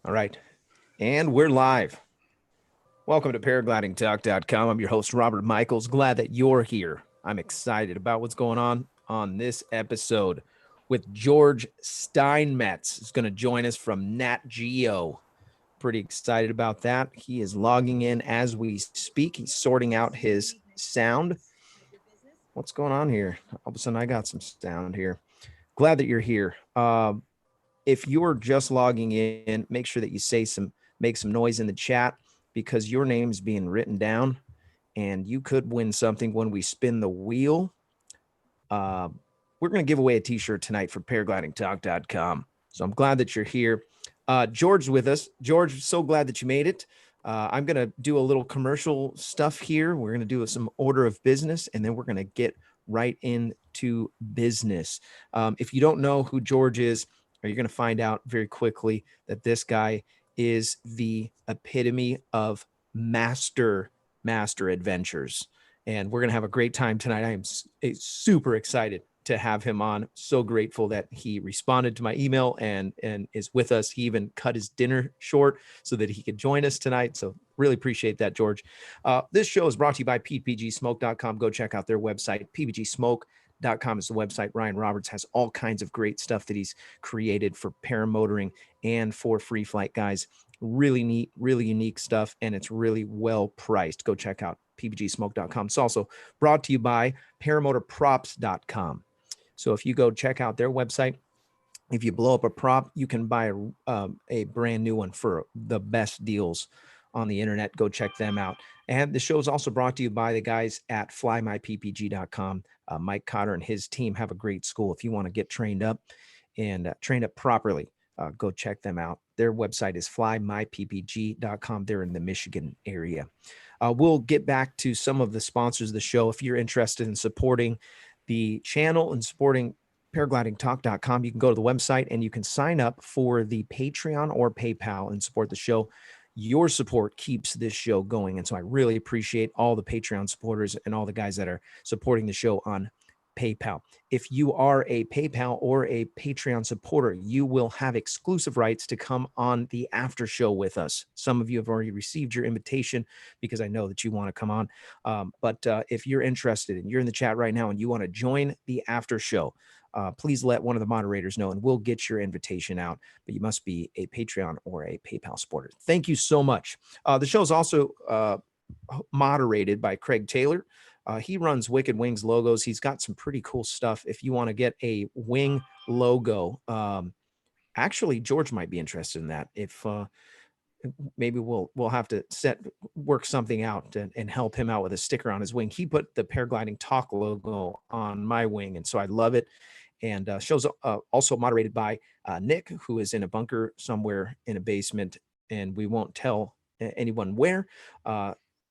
All right. And we're live. Welcome to paraglidingtalk.com. I'm your host, Robert Michiels. Glad that you're here. I'm excited about what's going on this episode with George Steinmetz. He's going to join us from Nat Geo. Pretty excited about that. He is logging in as we speak. He's sorting out his sound. What's going on here? All of a sudden, I got some sound here. Glad that you're here. If you're just logging in, make sure that you make some noise in the chat because your name is being written down and you could win something when we spin the wheel. We're going to give away a t-shirt tonight for paraglidingtalk.com. So I'm glad that you're here. George's with us. George, so glad that you made it. I'm going to do a little commercial stuff here. We're going to do some order of business, and then we're going to get right into business. If you don't know who George is, you're going to find out very quickly that this guy is the epitome of master adventures. And we're going to have a great time tonight. I am super excited to have him on. So grateful that he responded to my email and is with us. He even cut his dinner short so that he could join us tonight. So really appreciate that, George. This show is brought to you by ppgsmoke.com. Go check out their website. ppgsmoke.com is the website. Ryan Roberts has all kinds of great stuff that he's created for paramotoring and for free flight guys. Really neat, really unique stuff, and it's really well priced. Go check out ppgsmoke.com. It's also brought to you by paramotorprops.com. So if you go check out their website, if you blow up a prop, you can buy a brand new one for the best deals on the internet. Go check them out. And the show is also brought to you by the guys at flymyppg.com. Mike Cotter and his team have a great school. If you want to get trained up and trained up properly, go check them out. Their website is flymyppg.com. They're in the Michigan area. We'll get back to some of the sponsors of the show. If you're interested in supporting the channel and supporting paraglidingtalk.com, you can go to the website and you can sign up for the Patreon or PayPal and support the show. Your support keeps this show going. And so I really appreciate all the Patreon supporters and all the guys that are supporting the show on PayPal. If you are a PayPal or a Patreon supporter, you will have exclusive rights to come on the after show with us. Some of you have already received your invitation because I know that you want to come on. But if you're interested and you're in the chat right now and you want to join the after show, please let one of the moderators know and we'll get your invitation out. But you must be a Patreon or a PayPal supporter. Thank you so much. The show is also moderated by Craig Taylor. He runs Wicked Wings logos. He's got some pretty cool stuff. If you want to get a wing logo, actually, George might be interested in that. If maybe we'll have to work something out and help him out with a sticker on his wing. He put the Paragliding Talk logo on my wing, and so I love it. And show's also moderated by Nick, who is in a bunker somewhere in a basement, and we won't tell anyone where.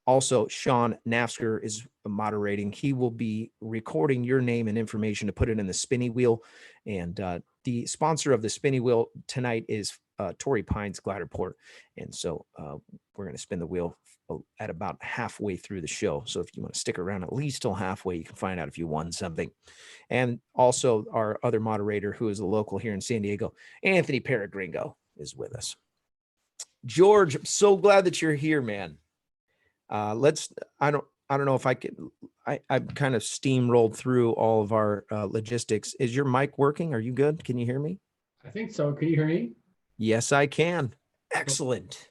Also, Sean Nafsker is moderating. He will be recording your name and information to put it in the spinny wheel. And the sponsor of the spinny wheel tonight is Torrey Pines Glider Port. And so we're going to spin the wheel at about halfway through the show. So if you want to stick around at least till halfway, you can find out if you won something. And also our other moderator, who is a local here in San Diego, Anthony Peregringo, is with us. George, I'm so glad that you're here, man. I don't know if I could, I've kind of steamrolled through all of our logistics. Is your mic working? Are you good? Can you hear me? I think so. Can you hear me? Yes, I can. Excellent.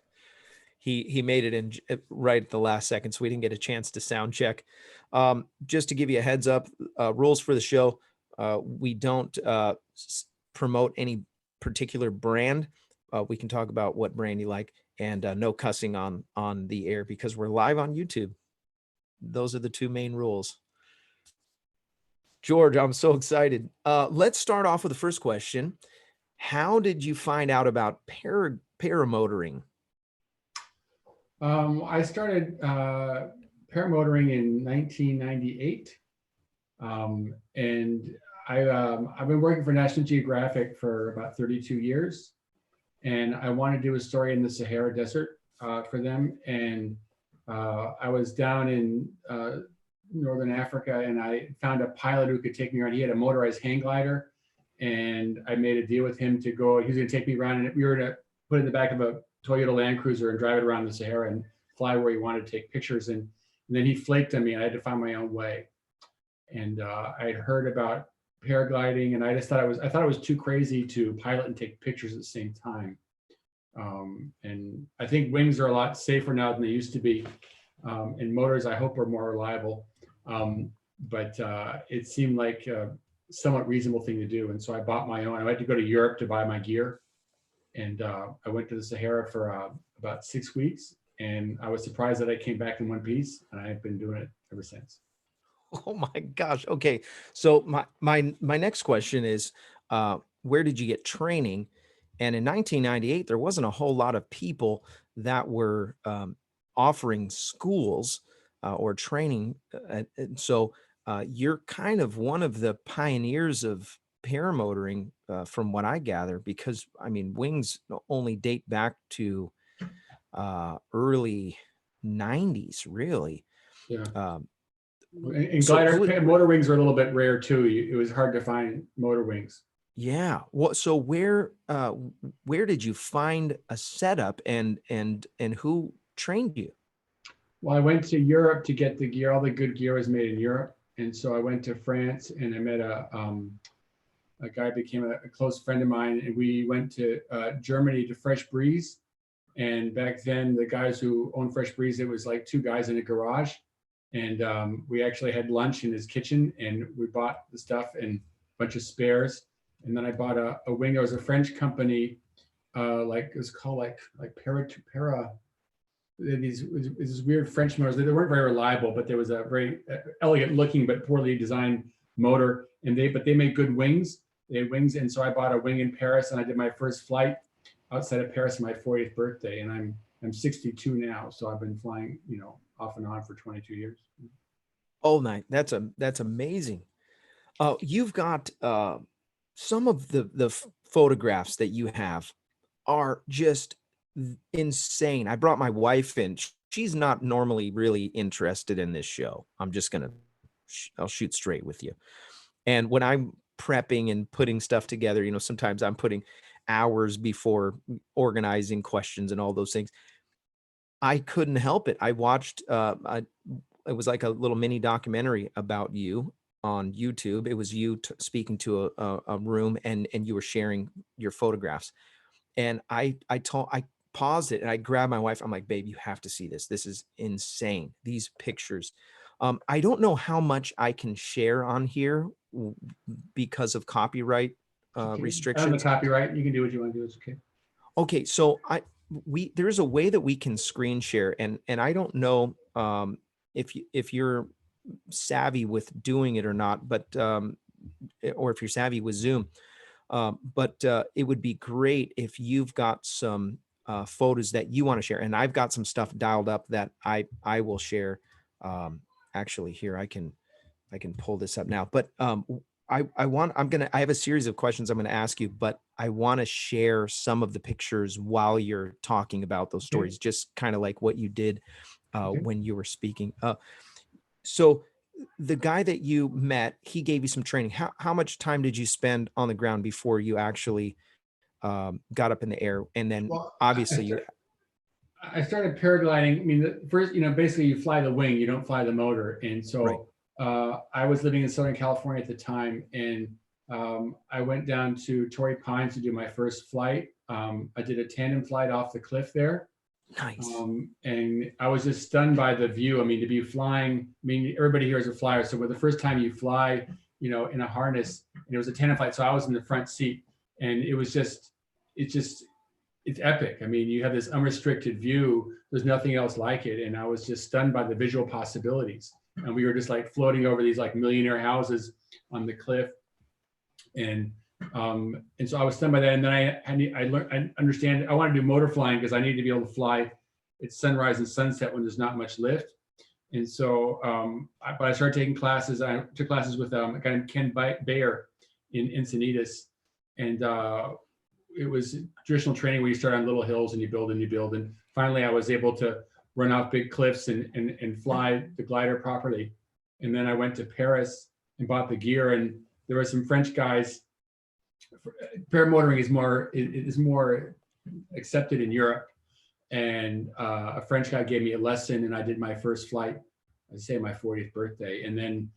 He made it in right at the last second, so we didn't get a chance to sound check. Just to give you a heads up, rules for the show, we don't promote any particular brand. We can talk about what brand you like, and no cussing on the air because we're live on YouTube. Those are the two main rules. George, I'm so excited. Let's start off with the first question. How did you find out about paramotoring? I started paramotoring in 1998, and I've been working for National Geographic for about 32 years, and I wanted to do a story in the Sahara Desert for them. And I was down in Northern Africa, and I found a pilot who could take me around. He had a motorized hang glider, and I made a deal with him to go. He was going to take me around, and we were put it in the back of a Toyota Land Cruiser and drive it around the Sahara and fly where he wanted to take pictures. And then he flaked on me. I had to find my own way. And I had heard about paragliding, and I just thought I thought it was too crazy to pilot and take pictures at the same time. And I think wings are a lot safer now than they used to be. And motors, I hope, are more reliable. But it seemed like a somewhat reasonable thing to do. And so I bought my own. I had to go to Europe to buy my gear. And I went to the Sahara for about 6 weeks. And I was surprised that I came back in one piece. And I've been doing it ever since. Oh my gosh. Okay. So my next question is, where did you get training? And in 1998, there wasn't a whole lot of people that were offering schools or training. And so you're kind of one of the pioneers of paramotoring, from what I gather, because I mean, wings only date back to early 90s, really. Yeah. Um, And glider motor wings are a little bit rare too. It was hard to find motor wings. Yeah. Well, so where did you find a setup, and who trained you? Well, I went to Europe to get the gear. All the good gear was made in Europe, and so I went to France and I met a guy became a close friend of mine, and we went to Germany to Fresh Breeze. And back then, the guys who owned Fresh Breeze, it was like two guys in a garage, and we actually had lunch in his kitchen, and we bought the stuff and a bunch of spares. And then I bought a wing. It was a French company, like it was called like para. These weird French motors. They weren't very reliable, but there was a very elegant looking but poorly designed motor. And they made good wings. They had wings, and so I bought a wing in Paris, and I did my first flight outside of Paris on my 40th birthday. And I'm 62 now, so I've been flying, off and on for 22 years. Oh, nice. That's amazing. You've got some of the photographs that you have are just insane. I brought my wife in. She's not normally really interested in this show. I'm just gonna, I'll shoot straight with you. And when I'm prepping and putting stuff together, sometimes I'm putting hours before organizing questions and all those things. I couldn't help it. I watched, it was like a little mini documentary about you on YouTube. It was you speaking to a room, and you were sharing your photographs. And I paused it and I grabbed my wife. I'm like, babe, you have to see this. This is insane. These pictures. I don't know how much I can share on here because of copyright restrictions. On the copyright, you can do what you want to do. It's okay. Okay, so there's a way that we can screen share, and I don't know if you're savvy with doing it or not, but or if you're savvy with Zoom, but it would be great if you've got some photos that you want to share, and I've got some stuff dialed up that I will share. Actually, here I can pull this up now, but I have a series of questions I'm going to ask you, but I want to share some of the pictures while you're talking about those stories, just kind of like what you did when you were speaking. So the guy that you met, he gave you some training. How much time did you spend on the ground before you actually got up in the air? And then obviously I started paragliding. I mean, first, basically you fly the wing, you don't fly the motor. And so right. I was living in Southern California at the time, and I went down to Torrey Pines to do my first flight. I did a tandem flight off the cliff there. Nice. And I was just stunned by the view. I mean, to be flying, everybody here is a flyer. So with the first time you fly, in a harness, and it was a tandem flight. So I was in the front seat, and it's epic. I mean, you have this unrestricted view. There's nothing else like it. And I was just stunned by the visual possibilities. And we were just like floating over these like millionaire houses on the cliff. And so I was stunned by that. And then I wanted to do motor flying because I needed to be able to fly at sunrise and sunset when there's not much lift. And so, but I started taking classes. I took classes with a guy named Ken Bayer in Encinitas. And it was traditional training where you start on little hills and you build and you build. And finally I was able to run off big cliffs and fly the glider properly. And then I went to Paris and bought the gear, and there were some French guys. Paramotoring is more accepted in Europe, and a French guy gave me a lesson, and I did my first flight, I'd say my 40th birthday. And then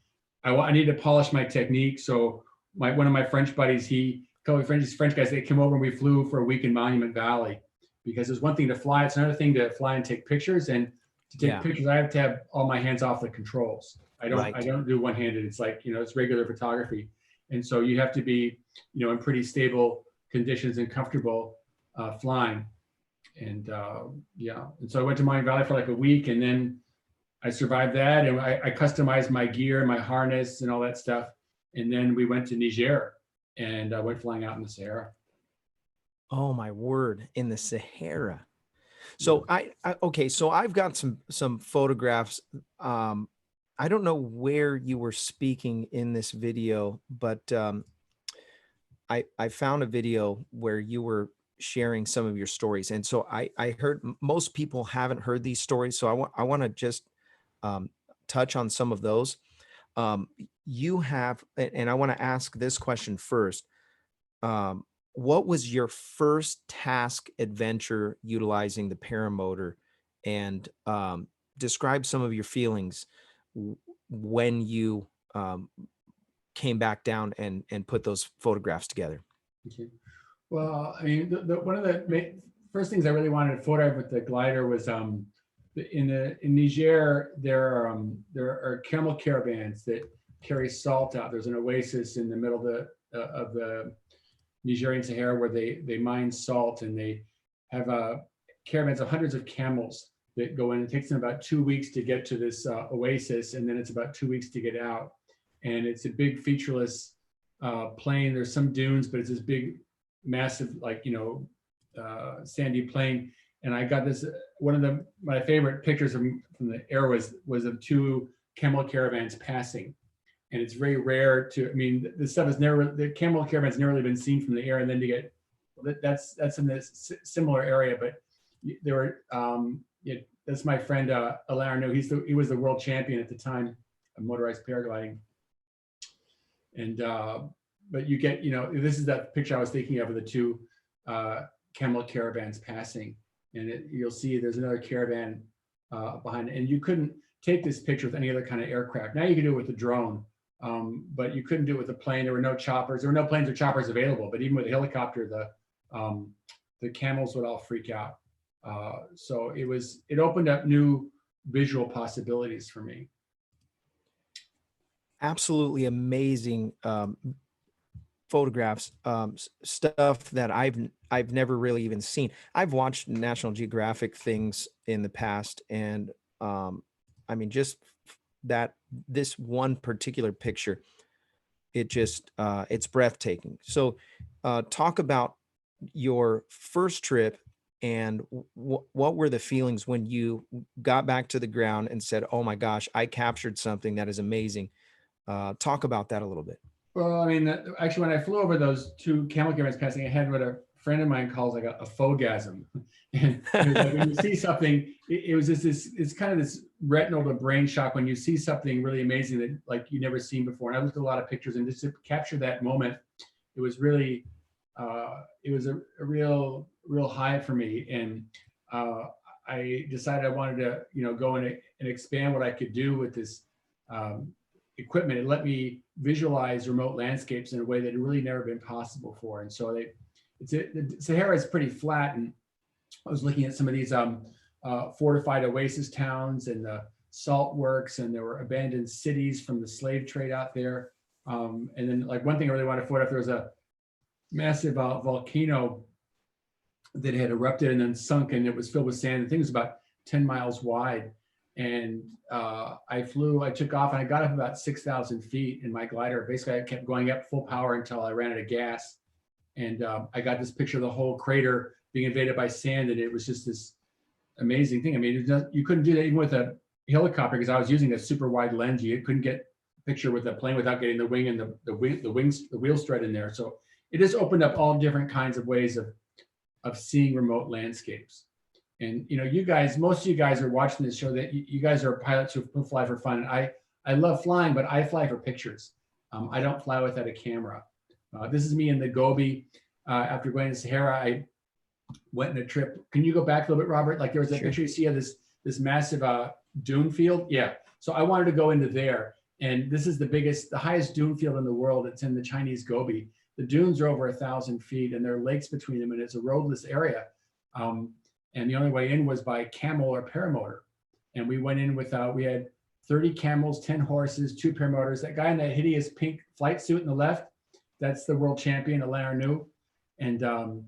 I needed to polish my technique. So one of my French buddies, a couple of French guys, they came over and we flew for a week in Monument Valley, because it's one thing to fly, it's another thing to fly and take pictures. And to take pictures, I have to have all my hands off the controls. I don't do one-handed. It's like, it's regular photography. And so you have to be, in pretty stable conditions and comfortable flying. And and so I went to Monument Valley for like a week, and then I survived that, and I customized my gear, my harness, and all that stuff. And then we went to Niger, and I went flying out in the Sahara. Oh my word, in the Sahara. So okay, so I've got some photographs. I don't know where you were speaking in this video, but I found a video where you were sharing some of your stories. And so I heard most people haven't heard these stories. So I want to just touch on some of those. You have, and I want to ask this question first. What was your first task adventure utilizing the paramotor, and describe some of your feelings when you came back down and put those photographs together? Okay. Well, I mean, one of the first things I really wanted to photograph with the glider was in Niger, there are camel caravans that carry salt out. There's an oasis in the middle of the Nigerian Sahara where they mine salt, and they have caravans of hundreds of camels that go in. It takes them about 2 weeks to get to this oasis, and then it's about 2 weeks to get out. And it's a big featureless plain. There's some dunes, but it's this big, massive, sandy plain. And I got this, one of my favorite pictures from the air was of two camel caravans passing. And it's very rare the camel caravan's never really been seen from the air. And then to get, that's in this similar area, but there were, that's my friend, Alain Arnaud. He was the world champion at the time of motorized paragliding. And, but you get, this is that picture I was thinking of the two camel caravans passing. And you'll see there's another caravan behind it. And you couldn't take this picture with any other kind of aircraft. Now you can do it with a drone, but you couldn't do it with a plane. There were no choppers. There were no planes or choppers available. But even with a helicopter, the camels would all freak out. So it opened up new visual possibilities for me. Absolutely amazing photographs, stuff that I've never really even seen. I've watched National Geographic things in the past, and I mean, just this one particular picture, it's breathtaking. So talk about your first trip, and what were the feelings when you got back to the ground and said, oh my gosh, I captured something that is amazing. Talk about that a little bit. Well, I mean, actually, when I flew over those two camel caravans passing, I had what a friend of mine calls like a fogasm. And it was like when you see something, it was just it's kind of this retinal to brain shock when you see something really amazing that like you never seen before. And I looked at a lot of pictures, and just to capture that moment, it was really, it was a real high for me. And I decided I wanted to, go and expand what I could do with this equipment. It let me visualize remote landscapes in a way that had really never been possible before. And so the Sahara is pretty flat, and I was looking at some of these fortified oasis towns and the salt works, and there were abandoned cities from the slave trade out there. And then like one thing I really wanted to photograph, there was a massive volcano that had erupted and then sunk, and it was filled with sand. The thing was about 10 miles wide. And I took off, and I got up about 6,000 feet in my glider. Basically, I kept going up full power until I ran out of gas. And I got this picture of the whole crater being invaded by sand, and it was just this amazing thing. I mean, you couldn't do that even with a helicopter, because I was using a super wide lens. You couldn't get a picture with a plane without getting the wing and the wheel strut in there. So it just opened up all different kinds of ways of seeing remote landscapes. And you guys, most of you guys are watching this show that you guys are pilots who fly for fun. And I love flying, but I fly for pictures. I don't fly without a camera. This is me in the Gobi. After going to Sahara, went on a trip. Can you go back a little bit, Robert? Like there was a Sure. picture you see of this massive dune field. Yeah. So I wanted to go into there. And this is the highest dune field in the world. It's in the Chinese Gobi. The dunes are over 1,000 feet and there are lakes between them and it's a roadless area. And the only way in was by camel or paramotor. And we went in with, we had 30 camels, 10 horses, 2 paramotors. That guy in that hideous pink flight suit on the left, that's the world champion, Alain Arnoux. And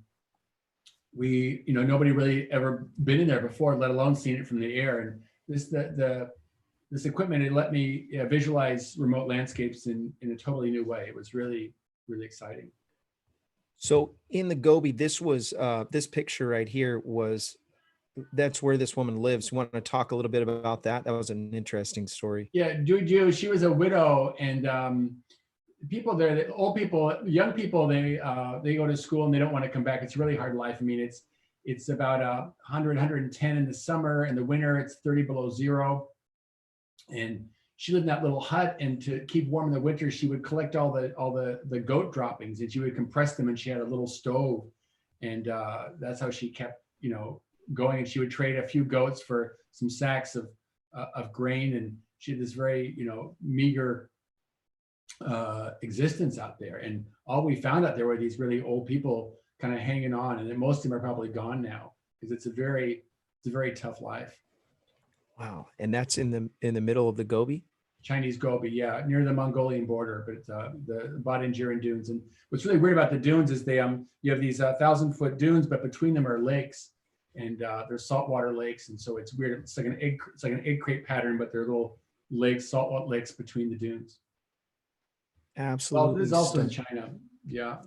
we, nobody really ever been in there before, let alone seen it from the air. And this equipment, it let me visualize remote landscapes in a totally new way. It was really, really exciting. So in the Gobi, this was this picture right here that's where this woman lives. You want to talk a little bit about that? That was an interesting story. Yeah, she was a widow, and people there, old people, young people, they go to school and they don't want to come back. It's a really hard life. I mean, it's about 100, 110 in the summer. In the winter, it's 30 below zero. And she lived in that little hut, and to keep warm in the winter, she would collect all the goat droppings and she would compress them, and she had a little stove, and that's how she kept going. And she would trade a few goats for some sacks of grain, and she had this very meager existence out there. And all we found out there were these really old people kind of hanging on, and most of them are probably gone now because it's a very tough life. Wow. And that's in the middle of the Gobi? Chinese Gobi, yeah, near the Mongolian border, but the Badingiran dunes. And what's really weird about the dunes is they you have these 1,000-foot dunes, but between them are lakes, and they're saltwater lakes, and so it's weird. It's like an egg crate pattern, but they're little lakes, saltwater lakes between the dunes. Absolutely. Well, this is also in China, yeah.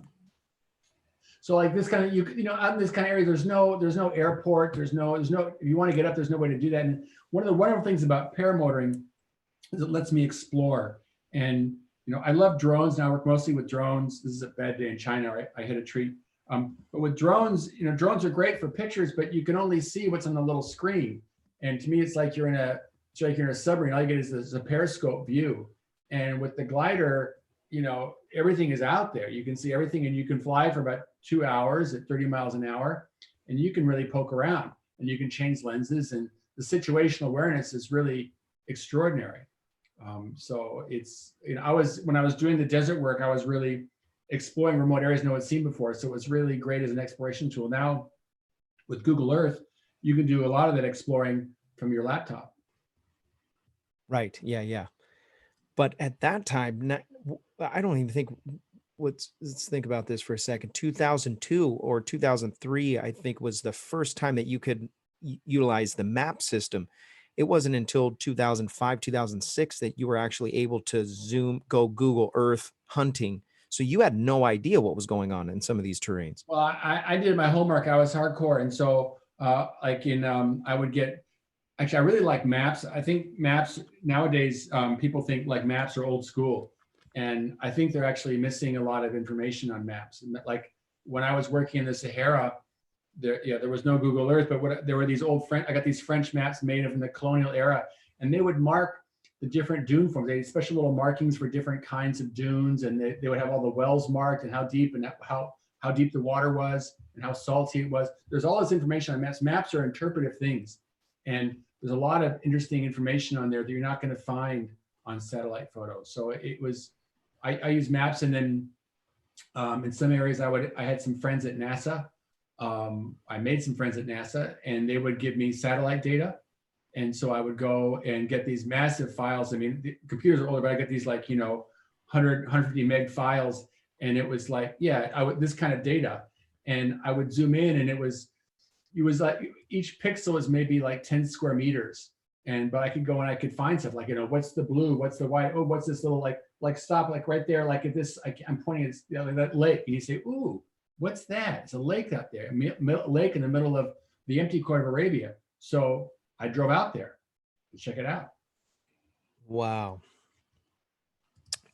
So like this kind of out in this kind of area, there's no airport, there's no if you want to get up, there's no way to do that. And one of the wonderful things about paramotoring is it lets me explore. And I love drones. Now I work mostly with drones. This is a bad day in China. I hit a tree. But with drones, drones are great for pictures, but you can only see what's on the little screen. And to me, it's like you're in a submarine. All you get is a periscope view. And with the glider, everything is out there. You can see everything, and you can fly for about 2 hours at 30 miles an hour, and you can really poke around, and you can change lenses, and the situational awareness is really extraordinary. So it's, when I was doing the desert work, I was really exploring remote areas no one's seen before. So it was really great as an exploration tool. Now with Google Earth, you can do a lot of that exploring from your laptop. Right. Yeah. But at that time, I don't even think, let's think about this for a second. 2002 or 2003, I think, was the first time that you could utilize the map system. It wasn't until 2005, 2006 that you were actually able to go Google Earth hunting. So you had no idea what was going on in some of these terrains. Well, I did my homework. I was hardcore. And so I would get, actually, I really like maps. I think maps nowadays, people think like maps are old school. And I think they're actually missing a lot of information on maps. And like when I was working in the Sahara, there was no Google Earth, but there were these I got these French maps made from the colonial era, and they would mark the different dune forms. They had special little markings for different kinds of dunes, and they would have all the wells marked and how deep and how deep the water was and how salty it was. There's all this information on maps. Maps are interpretive things, and there's a lot of interesting information on there that you're not going to find on satellite photos. So I use maps, and then in some areas I had some friends at NASA. I made some friends at NASA, and they would give me satellite data. And so I would go and get these massive files. I mean, the computers are older, but I get these 100, 150 meg files. And it was like, this kind of data. And I would zoom in, and it was like each pixel was maybe like 10 square meters. But I could go and I could find stuff like, what's the blue? What's the white? Oh, what's this little like stop, like right there. Like at this, I'm pointing at that lake, and you say, ooh, what's that? It's a lake out there, a lake in the middle of the empty Court of Arabia. So I drove out there to check it out. Wow.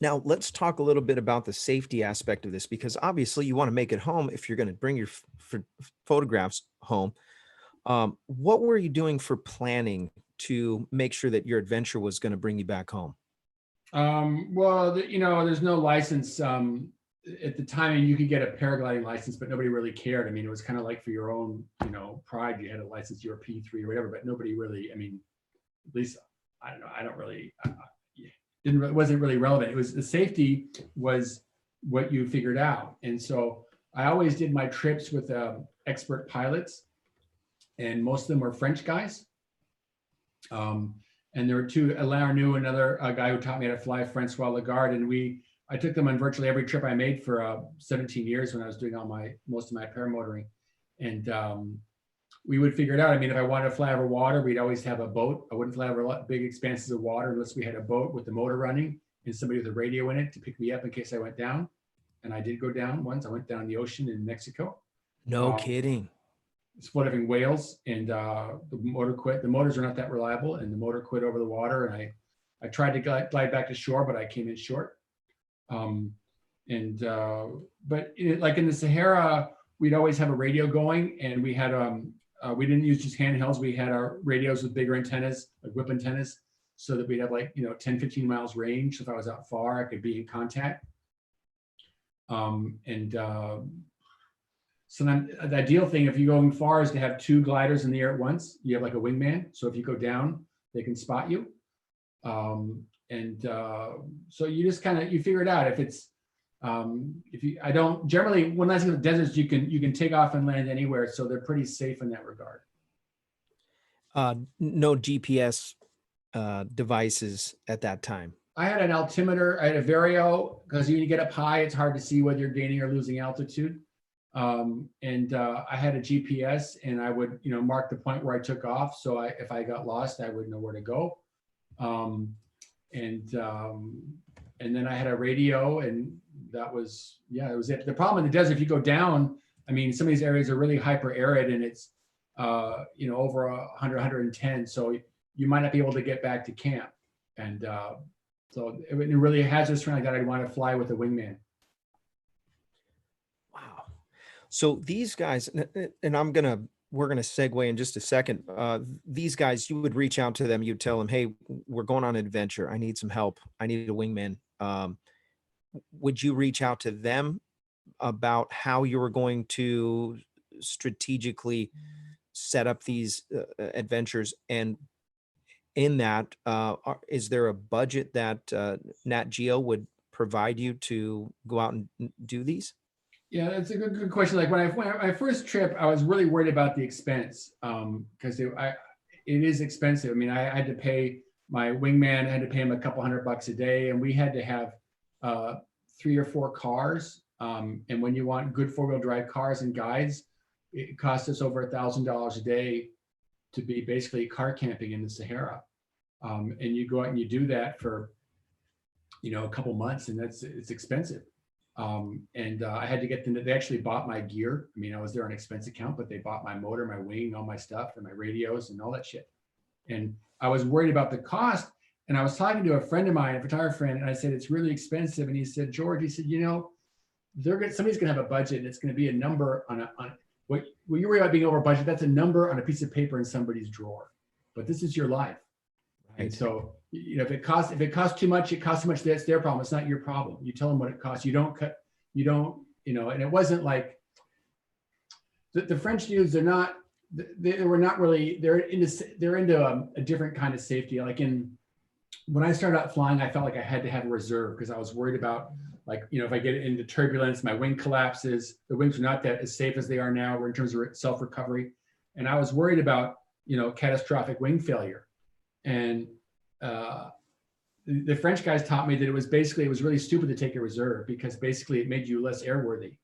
Now let's talk a little bit about the safety aspect of this, because obviously you want to make it home if you're going to bring your photographs home. What were you doing for planning to make sure that your adventure was going to bring you back home? Well, there's no license at the time you could get a paragliding license, but nobody really cared. I mean, it was kind of like for your own, pride. You had a license, you were P3 or whatever, but nobody really, I mean, at least I don't know. I don't really, wasn't really relevant. It was the safety was what you figured out. And so I always did my trips with expert pilots, and most of them were French guys. And there were two, Alain knew another guy who taught me how to fly, Francois Lagarde, and I took them on virtually every trip I made for 17 years when I was doing most of my paramotoring. And we would figure it out. I mean, if I wanted to fly over water, we'd always have a boat. I wouldn't fly over big expanses of water unless we had a boat with the motor running and somebody with a radio in it to pick me up in case I went down. And I did go down once. I went down the ocean in Mexico. No kidding. Flooding whales, and the motor quit. The motors are not that reliable, and the motor quit over the water. And I tried to glide back to shore, but I came in short. But like in the Sahara, we'd always have a radio going, and we had we didn't use just handhelds. We had our radios with bigger antennas, like whip antennas, so that we'd have 10, 15 miles range. So if I was out far, I could be in contact. So then the ideal thing, if you're going far, is to have two gliders in the air at once. You have like a wingman. So if you go down, they can spot you. So you just you figure it out. If it's, generally, when I go to the deserts, you can take off and land anywhere. So they're pretty safe in that regard. No GPS devices at that time. I had an altimeter. I had a Vario, because when you get up high, it's hard to see whether you're gaining or losing altitude. I had a GPS, and I would, mark the point where I took off. So if I got lost, I would know where to go. And then I had a radio, and that was, it was it. The problem in the desert, if you go down, I mean, some of these areas are really hyper arid, and it's, over 100, 110. So you might not be able to get back to camp. And so it really hazardous terrain like that, I'd want to fly with a wingman. Wow. So these guys, and we're gonna segue in just a second. These guys, you would reach out to them, you'd tell them, hey, we're going on an adventure. I need some help. I need a wingman. Would you reach out to them about how you were going to strategically set up these adventures? And in that, is there a budget that Nat Geo would provide you to go out and do these? Yeah, that's a good question. Like when my first trip, I was really worried about the expense, because it is expensive. I mean, I had to pay my wingman, I had to pay him a couple $100 a day, and we had to have 3 or 4 cars. And when you want good 4-wheel drive cars and guides, it costs us over $1,000 a day to be basically car camping in the Sahara. And you go out and you do that for, a couple months, and it's expensive. I had to get them. They actually bought my gear. I mean, I was there on expense account, but they bought my motor, my wing, all my stuff, and my radios and all that shit. And I was worried about the cost. And I was talking to a friend of mine, a photographer friend, and I said, it's really expensive. And he said, George, he said, somebody's gonna have a budget, and it's gonna be a number on what you worry about being over budget. That's a number on a piece of paper in somebody's drawer. But this is your life. Right. And so, if it costs too much, it costs too much. That's their problem. It's not your problem. You tell them what it costs. And it wasn't like the French dudes. They're into a different kind of safety. Like when I started out flying, I felt like I had to have a reserve because I was worried about if I get into turbulence, my wing collapses. The wings are not that as safe as they are now in terms of self-recovery. And I was worried about, catastrophic wing failure. And the French guys taught me that it was really stupid to take a reserve, because basically it made you less airworthy.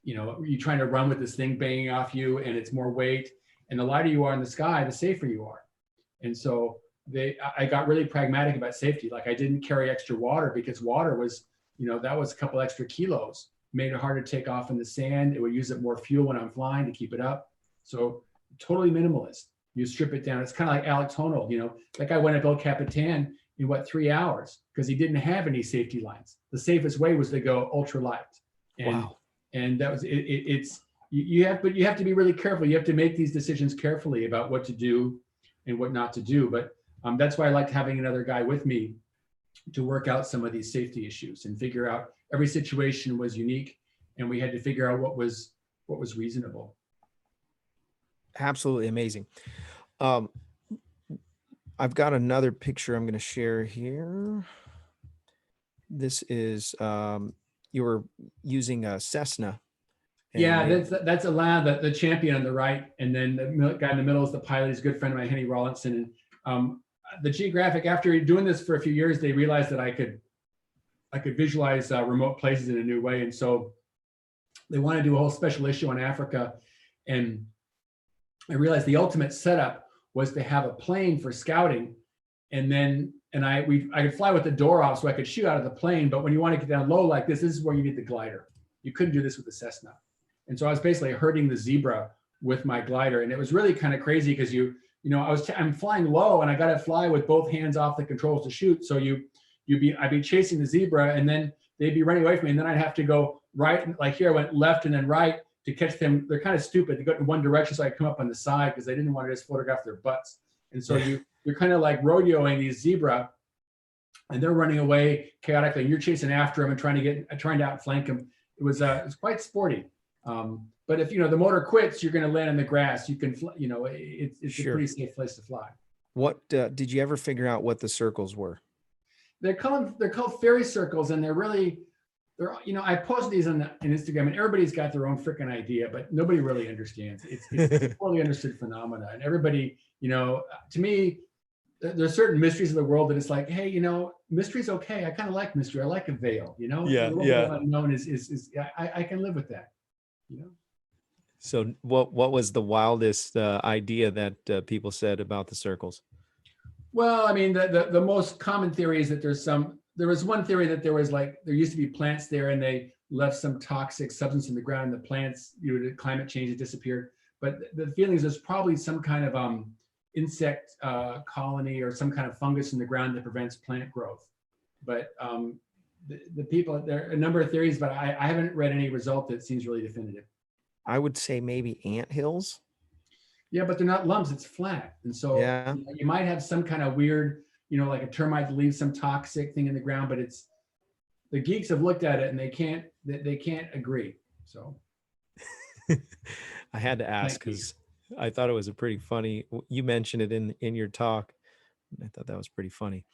You're trying to run with this thing banging off you, and it's more weight. And the lighter you are in the sky, the safer you are. And so I got really pragmatic about safety. Like I didn't carry extra water, because water was, that was a couple extra kilos, made it harder to take off in the sand. It would use up more fuel when I'm flying to keep it up. So totally minimalist. You strip it down. It's kind of like Alex Honnold, that guy went up El Capitan in 3 hours because he didn't have any safety lines. The safest way was to go ultra light. Wow. And that was it. You have to be really careful. You have to make these decisions carefully about what to do and what not to do. But that's why I liked having another guy with me to work out some of these safety issues and figure out every situation was unique, and we had to figure out what was reasonable. Absolutely amazing. Um, I've got another picture I'm going to share here. This is you were using a Cessna. Yeah, that's Alain, the champion on the right, and then the guy in the middle is the pilot. He's a good friend of mine, Henny Rawlinson. And the Geographic, after doing this for a few years, they realized that I could visualize remote places in a new way, and so they want to do a whole special issue on Africa. And I realized the ultimate setup was to have a plane for scouting, and I could fly with the door off so I could shoot out of the plane. But when you want to get down low like this is where you need the glider. You couldn't do this with the Cessna. And so I was basically herding the zebra with my glider, and it was really kind of crazy because I'm flying low, and I got to fly with both hands off the controls to shoot. So I'd be chasing the zebra, and then they'd be running away from me, and then I'd have to go right, like here I went left and then right to catch them. They're kind of stupid. They go in one direction, so I come up on the side because they didn't want to just photograph their butts. And so you're kind of like rodeoing these zebra, and they're running away chaotically, and you're chasing after them and trying to outflank them. It was quite sporty. But if the motor quits, you're going to land on the grass. You can, it's Sure. a pretty safe place to fly. What did you ever figure out what the circles were? They're called fairy circles, and I posted these on Instagram, and everybody's got their own freaking idea, but nobody really understands. It's a poorly understood phenomena, and everybody, to me, there's certain mysteries of the world that it's like, hey, mystery's okay. I kind of like mystery. I like a veil, Yeah, the world yeah. of the unknown is I can live with that, So what was the wildest idea that people said about the circles? Well, I mean, the most common theory is that there was one theory that there used to be plants there, and they left some toxic substance in the ground, and the plants, climate change, it disappeared. But the feeling is there's probably some kind of insect colony or some kind of fungus in the ground that prevents plant growth. But the people, there are a number of theories, but I haven't read any result that seems really definitive. I would say maybe anthills. Yeah, but they're not lumps, it's flat. And so Yeah. you might have some kind of weird, like a termite leaves some toxic thing in the ground, but the geeks have looked at it and they can't agree. So I had to ask because I thought it was a pretty funny, you mentioned it in your talk. I thought that was pretty funny.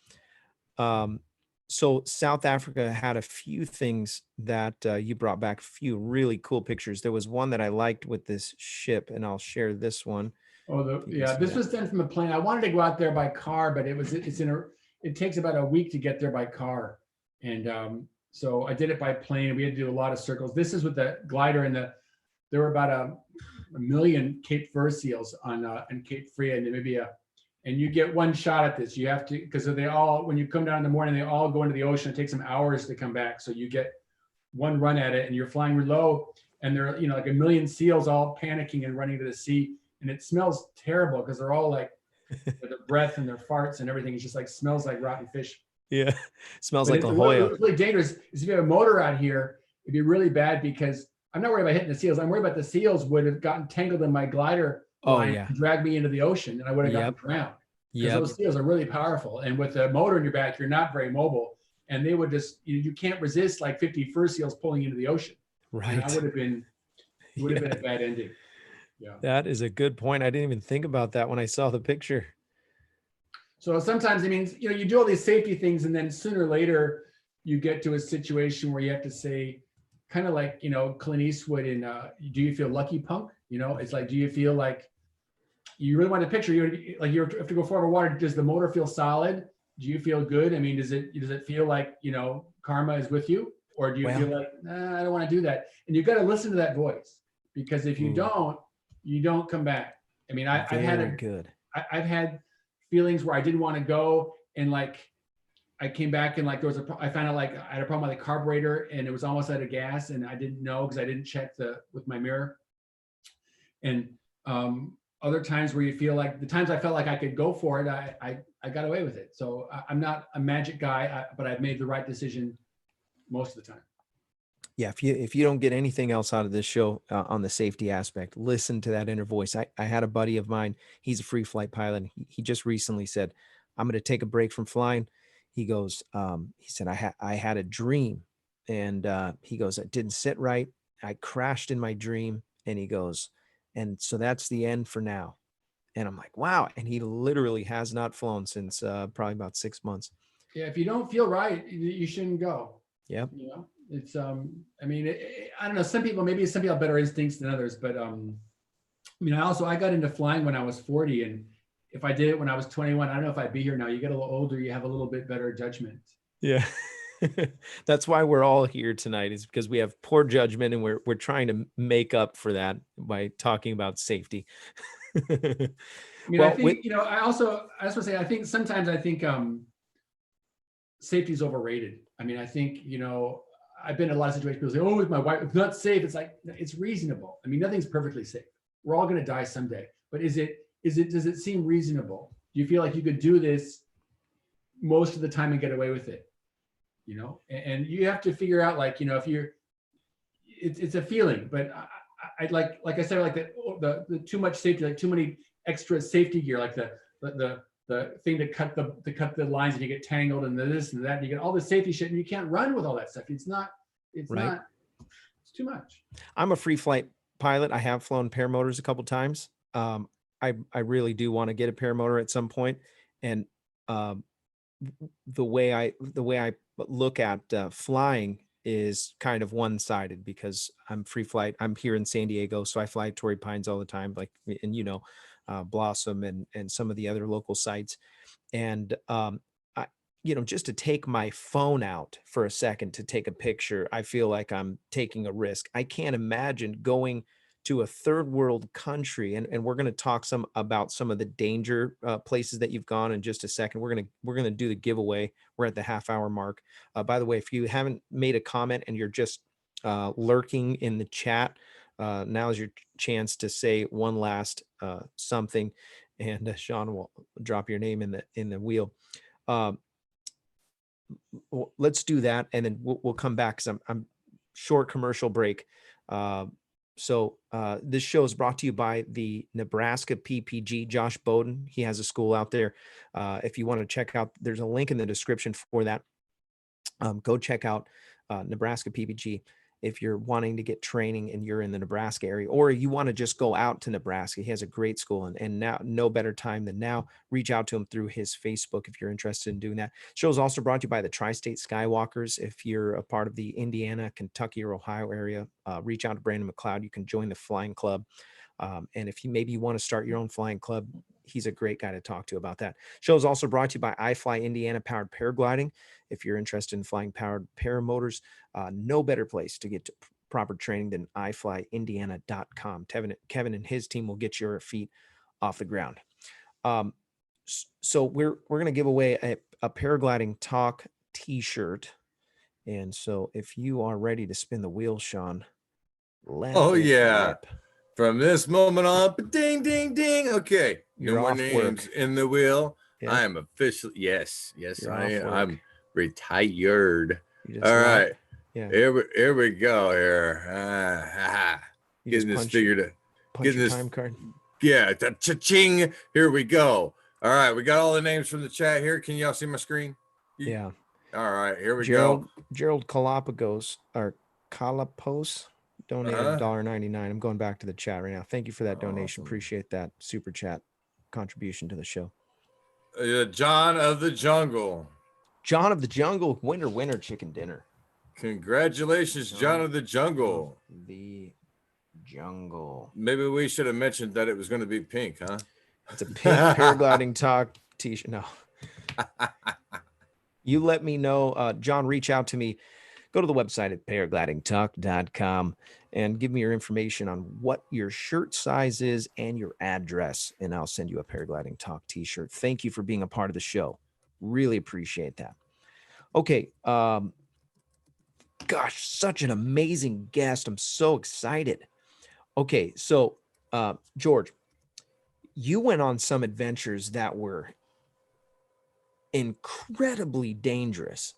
So South Africa had a few things that you brought back, a few really cool pictures. There was one that I liked with this ship, and I'll share this one. This was done from a plane. I wanted to go out there by car, but it takes about a week to get there by car. And so I did it by plane. We had to do a lot of circles. This is with the glider, and there were about a million Cape fur seals on Cape Fria in Namibia. And you get one shot at this. You have to, because when you come down in the morning, they all go into the ocean. It takes them hours to come back. So you get one run at it, and you're flying low, and they're, like a million seals all panicking and running to the sea. And it smells terrible because they're all like, their breath and their farts and everything. It's just like, smells like rotten fish. Yeah. Smells like La Jolla. What's really dangerous is if you have a motor out here, it'd be really bad because I'm not worried about hitting the seals. I'm worried about the seals would have gotten tangled in my glider. And drag me into the ocean, and I would have gotten drowned. Because those seals are really powerful, and with a motor in your back, you're not very mobile, and they would just you can't resist like 50 fur seals pulling you into the ocean. Right. And that would have been a bad ending. Yeah. That is a good point. I didn't even think about that when I saw the picture. So sometimes it means you do all these safety things, and then sooner or later you get to a situation where you have to say, kind of like Clint Eastwood in Do You Feel Lucky, Punk? It's like, do you feel like you really want to picture you have to go forward water? Does the motor feel solid? Do you feel good? I mean, does it feel like karma is with you, or do you feel like, nah, I don't want to do that? And you've got to listen to that voice, because if you don't, you don't come back. I mean, I've had feelings where I didn't want to go, and like I came back and like I found out like I had a problem with the carburetor, and it was almost out of gas, and I didn't know because I didn't check with my mirror. And other times where you feel like the times I felt like I could go for it, I got away with it. So I'm not a magic guy, but I've made the right decision most of the time. Yeah. If you don't get anything else out of this show on the safety aspect, listen to that inner voice. I had a buddy of mine. He's a free flight pilot. He just recently said, I'm going to take a break from flying. He goes, he said, I had a dream And he goes, "It didn't sit right. I crashed in my dream." And he goes, "And so that's the end for now." And I'm like, "Wow." And he literally has not flown since probably about 6 months. Yeah, if you don't feel right, you shouldn't go. Yep. You know, it's I mean, I don't know. Some people have better instincts than others, but I mean, I got into flying when I was 40, and if I did it when I was 21, I don't know if I'd be here now. You get a little older, you have a little bit better judgment. Yeah. That's why we're all here tonight, is because we have poor judgment, and we're trying to make up for that by talking about safety. I mean, I Well, think, I also want to say, sometimes I think safety is overrated. I mean, I think, I've been in a lot of situations, people say, "Oh, with my wife, it's not safe." It's like, it's reasonable. I mean, nothing's perfectly safe. We're all going to die someday, but does it seem reasonable? Do you feel like you could do this most of the time and get away with it? And you have to figure out, like, if you're, it's a feeling, but I like I said, like the too much safety, like too many extra safety gear, like the thing to cut the lines, and you get tangled, and this and that, and you get all the safety shit, and you can't run with all that stuff. It's right. It's too much. I'm a free flight pilot. I have flown paramotors a couple times. I really do want to get a paramotor at some point. And um, the way I look at flying is kind of one-sided, because I'm free flight. I'm here in San Diego, so I fly Torrey Pines all the time, like, and Blossom and some of the other local sites. And I, just to take my phone out for a second to take a picture, I feel like I'm taking a risk. I can't imagine going to a third world country, and we're going to talk about some of the danger places that you've gone in just a second. We're gonna do the giveaway. We're at the half-hour mark. By the way, if you haven't made a comment and you're just lurking in the chat, now is your chance to say one last something, and Sean will drop your name in the wheel. Let's do that, and then we'll come back, because I'm short commercial break. So this show is brought to you by the Nebraska PPG. Josh Bowden, he has a school out there. If you want to check out, there's a link in the description for that. Go check out Nebraska PPG if you're wanting to get training and you're in the Nebraska area, or you want to just go out to Nebraska. He has a great school, and now no better time than now. Reach out to him through his Facebook if you're interested in doing that. Show is also brought to you by the Tri-State Skywalkers. If you're a part of the Indiana, Kentucky, or Ohio area, reach out to Brandon McCloud. You can join the flying club. And if you want to start your own flying club, he's a great guy to talk to about that. Show is also brought to you by iFly Indiana Powered Paragliding. If you're interested in flying powered paramotors, no better place to get to proper training than iflyindiana.com. Kevin and his team will get your feet off the ground. So we're going to give away a Paragliding Talk t-shirt. And so if you are ready to spin the wheel, Sean, let it rip. From this moment on, ding, ding, ding. Okay. You're no more off names work. in the wheel. Yeah. I am officially, yes, You're I am. off work. I'm retired. You just All laugh. right. Yeah. Here we go here. You Getting just this figured. punch Getting your this time card. Yeah, cha-ching. Here we go. All right, we got all the names from the chat here. Can y'all see my screen? Yeah. All right, here we go. Gerald Galapagos, or Calapos, donated $1.99. I'm going back to the chat right now. Thank you for that donation. Awesome. Appreciate that super chat contribution to the show. John of the Jungle. John of the Jungle, winner, chicken dinner. Congratulations, John of the Jungle. The Jungle. Maybe we should have mentioned that it was going to be pink, huh? It's a pink Paragliding Talk t-shirt. No. You let me know. John, reach out to me. Go to the website at paraglidingtalk.com and give me your information on what your shirt size is and your address, and I'll send you a Paragliding Talk t-shirt. Thank you for being a part of the show. Really appreciate that. Okay. Gosh, such an amazing guest. I'm so excited. Okay. So, George, you went on some adventures that were incredibly dangerous.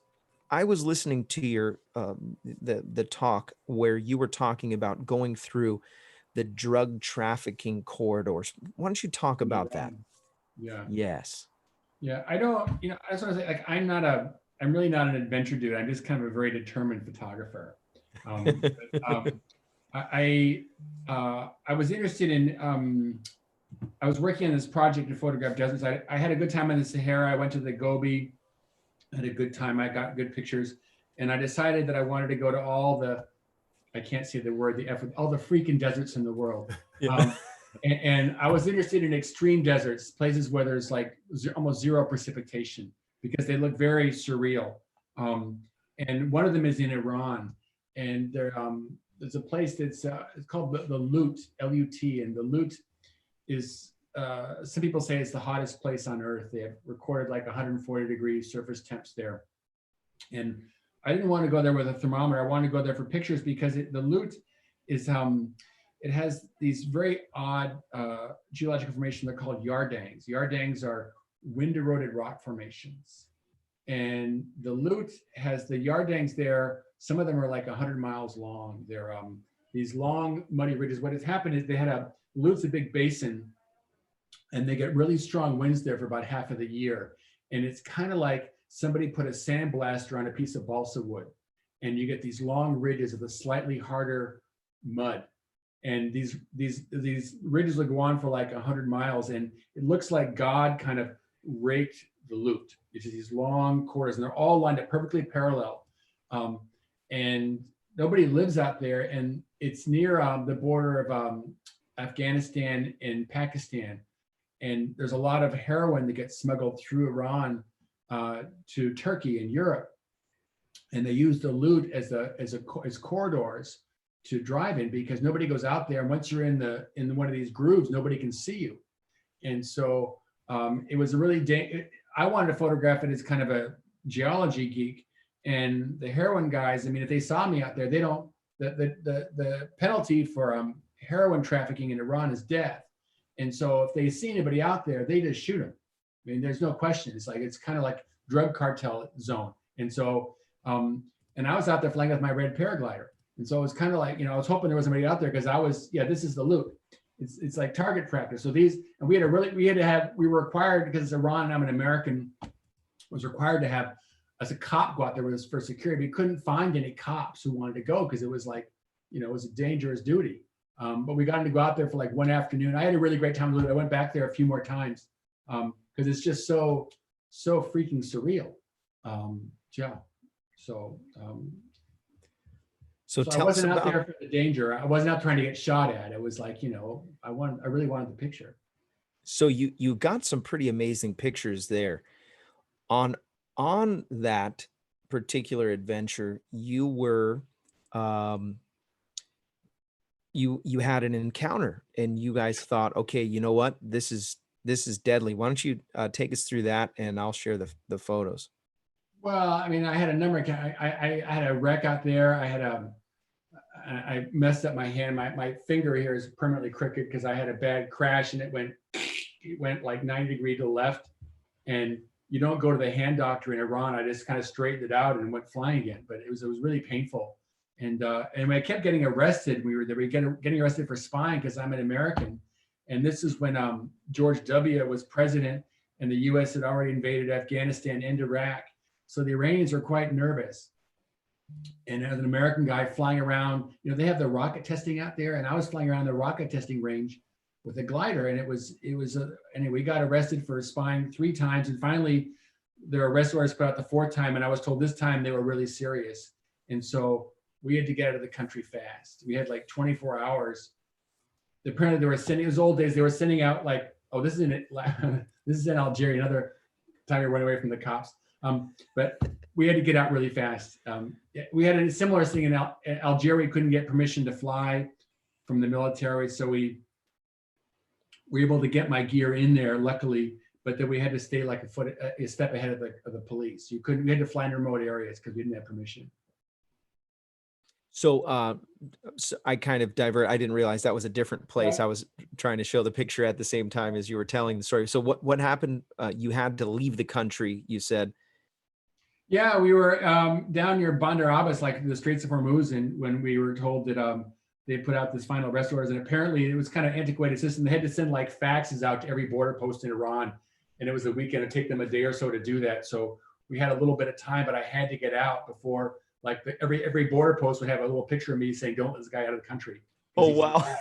I was listening to your the talk where you were talking about going through the drug trafficking corridors. Why don't you talk about that? Yeah. Yes. Yeah. I don't, I just want to say, like, I'm not a I'm really not an adventure dude. I'm just kind of a very determined photographer. I was interested in, I was working on this project to photograph deserts. I had a good time in the Sahara. I went to the Gobi, had a good time. I got good pictures. And I decided that I wanted to go to all the, I can't say the word, the effort, all the freaking deserts in the world. Yeah. And I was interested in extreme deserts, places where there's like almost zero precipitation, because they look very surreal. And one of them is in Iran. And there's a place that's it's called the Lut, L-U-T, and the Lut is, some people say it's the hottest place on earth. They have recorded like 140 degrees surface temps there. And I didn't want to go there with a thermometer. I wanted to go there for pictures because the Lut is, it has these very odd geological formations. They're called yardangs. Yardangs are wind-eroded rock formations. And the Lut has the yardangs there. Some of them are like 100 miles long. They're these long, muddy ridges. What has happened is Lut's a big basin, and they get really strong winds there for about half of the year. And it's kind of like somebody put a sandblaster on a piece of balsa wood, and you get these long ridges of the slightly harder mud. And these ridges will go on for like 100 miles, and it looks like God kind of raked the Lut. It's these long corridors, and they're all lined up perfectly parallel. And nobody lives out there, and it's near the border of Afghanistan and Pakistan. And there's a lot of heroin that gets smuggled through Iran to Turkey and Europe. And they use the Lut as corridors to drive in, because nobody goes out there. And once you're in one of these grooves, nobody can see you. And so it was a really, I wanted to photograph it as kind of a geology geek. And the heroin guys, I mean, if they saw me out there, they don't, the penalty for heroin trafficking in Iran is death. And so if they see anybody out there, they just shoot them. I mean, there's no question. It's kind of like drug cartel zone. And so, and I was out there flying with my red paraglider. And so it was kind of like, I was hoping there was somebody out there, because this is the Lut. It's like target practice. So we were required, because it's Iran and I'm an American, was required to have, as a cop, go out there with us for security. We couldn't find any cops who wanted to go, because it was like, it was a dangerous duty. But we got to go out there for like one afternoon. I had a really great time with it. I went back there a few more times because it's just so freaking surreal. Yeah. So tell I wasn't us out there for the danger. I wasn't out trying to get shot at. It was like, I really wanted the picture. So you got some pretty amazing pictures there. On that particular adventure, you were you had an encounter, and you guys thought, okay, you know what, this is deadly. Why don't you take us through that, and I'll share the photos. Well, I mean, I had a number of, I had a wreck out there. I messed up my hand. My finger here is permanently crooked because I had a bad crash, and it went like 90 degrees to the left. And you don't go to the hand doctor in Iran. I just kind of straightened it out and went flying again. But it was really painful. And I kept getting arrested. We were getting arrested for spying because I'm an American. And this is when George W. was president, and the U.S. had already invaded Afghanistan and Iraq. So the Iranians were quite nervous. And as an American guy flying around, they have the rocket testing out there, and I was flying around the rocket testing range with a glider, and anyway, we got arrested for spying 3 times, and finally their arrest orders put out the 4th time, and I was told this time they were really serious, and so we had to get out of the country fast. We had like 24 hours. Apparently they were sending, it was old days, they were sending out like, oh, this is in Algeria, another time we went away from the cops. But we had to get out really fast. We had a similar thing in Algeria. We couldn't get permission to fly from the military, so we were able to get my gear in there, luckily. But then we had to stay like a step ahead of the police. We had to fly in remote areas because we didn't have permission. So, so I kind of divert. I didn't realize that was a different place. I was trying to show the picture at the same time as you were telling the story. So what happened? You had to leave the country, you said. Yeah, we were down near Bandar Abbas, like the Straits of Hormuz, and when we were told that they put out this final arrest orders, and apparently it was kind of antiquated system. They had to send like faxes out to every border post in Iran, and it was a weekend. It'd take them a day or so to do that. So we had a little bit of time, but I had to get out before, like every border post would have a little picture of me saying, "Don't let this guy out of the country." Oh, wow.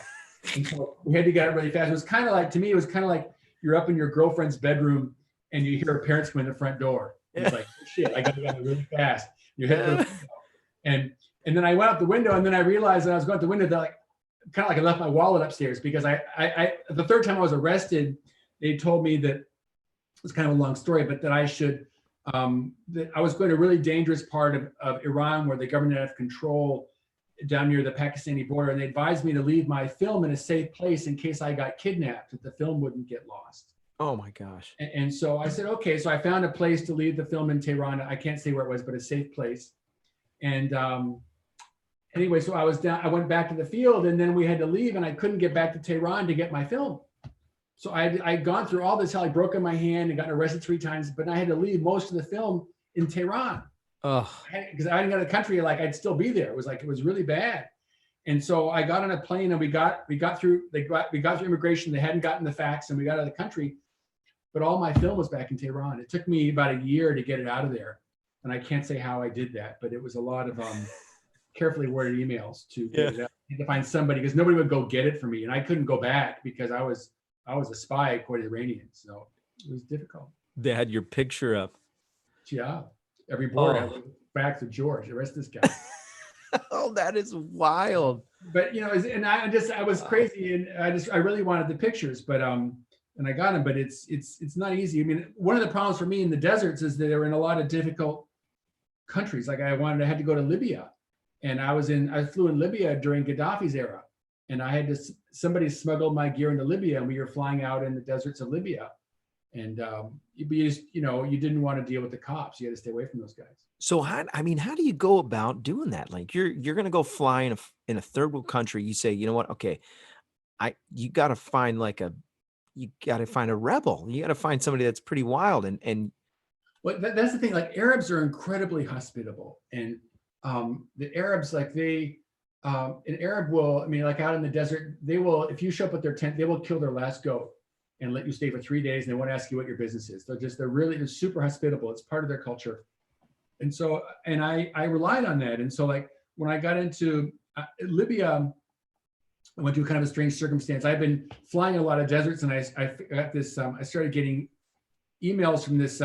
And so we had to get it really fast. It was kind of like, to me, it was kind of like you're up in your girlfriend's bedroom and you hear her parents come in the front door. It's like, shit, I got to get really fast. You hit the window. And then I went out the window, and then I realized that I was going out the window that, like, kind of like I left my wallet upstairs, because I the third time I was arrested, they told me that, it's kind of a long story, but that I should, that I was going to a really dangerous part of Iran where the government didn't have control, down near the Pakistani border. And they advised me to leave my film in a safe place in case I got kidnapped, that the film wouldn't get lost. Oh my gosh. And so I said, okay. So I found a place to leave the film in Tehran. I can't say where it was, but a safe place. And anyway, so I went back to the field, and then we had to leave, and I couldn't get back to Tehran to get my film. So I'd gone through all this hell. I'd broken my hand and gotten arrested 3 times, but I had to leave most of the film in Tehran. Because I didn't go to the country, like I'd still be there. It was really bad. And so I got on a plane, and we got through immigration. They hadn't gotten the facts, and we got out of the country. But all my film was back in Tehran. It took me about a year to get it out of there. And I can't say how I did that, but it was a lot of carefully worded emails to get it out. I had to find somebody, because nobody would go get it for me. And I couldn't go back because I was a spy according to the Iranians. So it was difficult. They had your picture up. Yeah. Every board, I went back to George, the rest of this guy. Oh, that is wild. But, and I was crazy, and I really wanted the pictures, but, and I got them, but it's not easy. I mean, one of the problems for me in the deserts is that they were in a lot of difficult countries. Like I had to go to Libya, and I flew in Libya during Gaddafi's era, and somebody smuggled my gear into Libya, and we were flying out in the deserts of Libya. And you didn't want to deal with the cops. You had to stay away from those guys. So how do you go about doing that? Like you're going to go fly in a third world country. You say, you know what? Okay, you got to find a rebel. You got to find somebody that's pretty wild. And well, that's the thing. Like Arabs are incredibly hospitable, and the Arabs, like an Arab will, like out in the desert, they will, if you show up at their tent, they will kill their last goat and let you stay for 3 days, and they won't ask you what your business is. They're super hospitable. It's part of their culture. And so, and I relied on that. And so, like, when I got into Libya, I went through kind of a strange circumstance. I've been flying a lot of deserts, and I got this, I started getting emails from this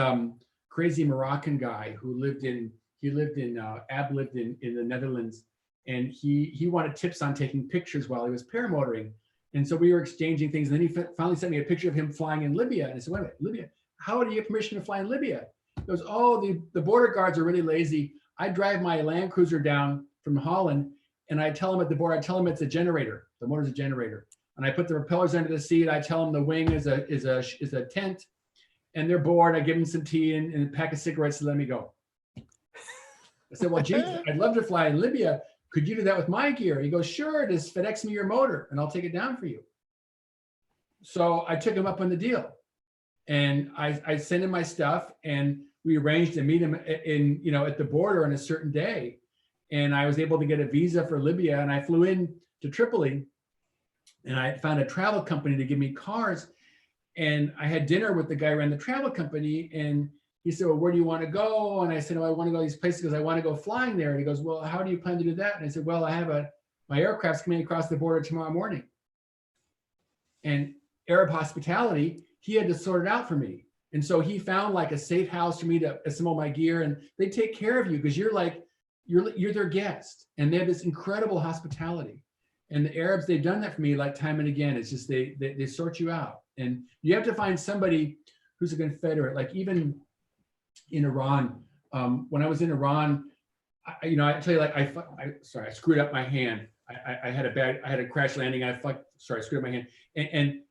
crazy Moroccan guy who lived in the Netherlands. And he wanted tips on taking pictures while he was paramotoring. And so we were exchanging things. And then he finally sent me a picture of him flying in Libya. And I said, wait a minute, Libya, how do you get permission to fly in Libya? He goes, oh, the border guards are really lazy. I drive my Land Cruiser down from Holland, and I tell them at the border, it's a generator. The motor's a generator. And I put the propellers under the seat. I tell them the wing is a tent, and they're bored. I give them some tea and a pack of cigarettes to let me go. I said, well, geez, I'd love to fly in Libya. Could you do that with my gear? He goes, sure, just FedEx me your motor and I'll take it down for you. So I took him up on the deal, and I sent him my stuff, and we arranged to meet him at the border on a certain day. And I was able to get a visa for Libya, and I flew in to Tripoli, and I found a travel company to give me cars. And I had dinner with the guy who ran the travel company, and he said, well, where do you want to go? And I said, oh, I want to go to these places because I want to go flying there. And he goes, well, how do you plan to do that? And I said, well, I have my aircraft's coming across the border tomorrow morning. And Arab hospitality, he had to sort it out for me. And so he found like a safe house for me to assemble my gear, and they take care of you because you're their guest, and they have this incredible hospitality. And the Arabs, they've done that for me like time and again. It's just they sort you out, and you have to find somebody who's a Confederate. Like even in Iran, when I was in Iran, I tell you, like I screwed up my hand. I had a crash landing. I screwed up my hand, and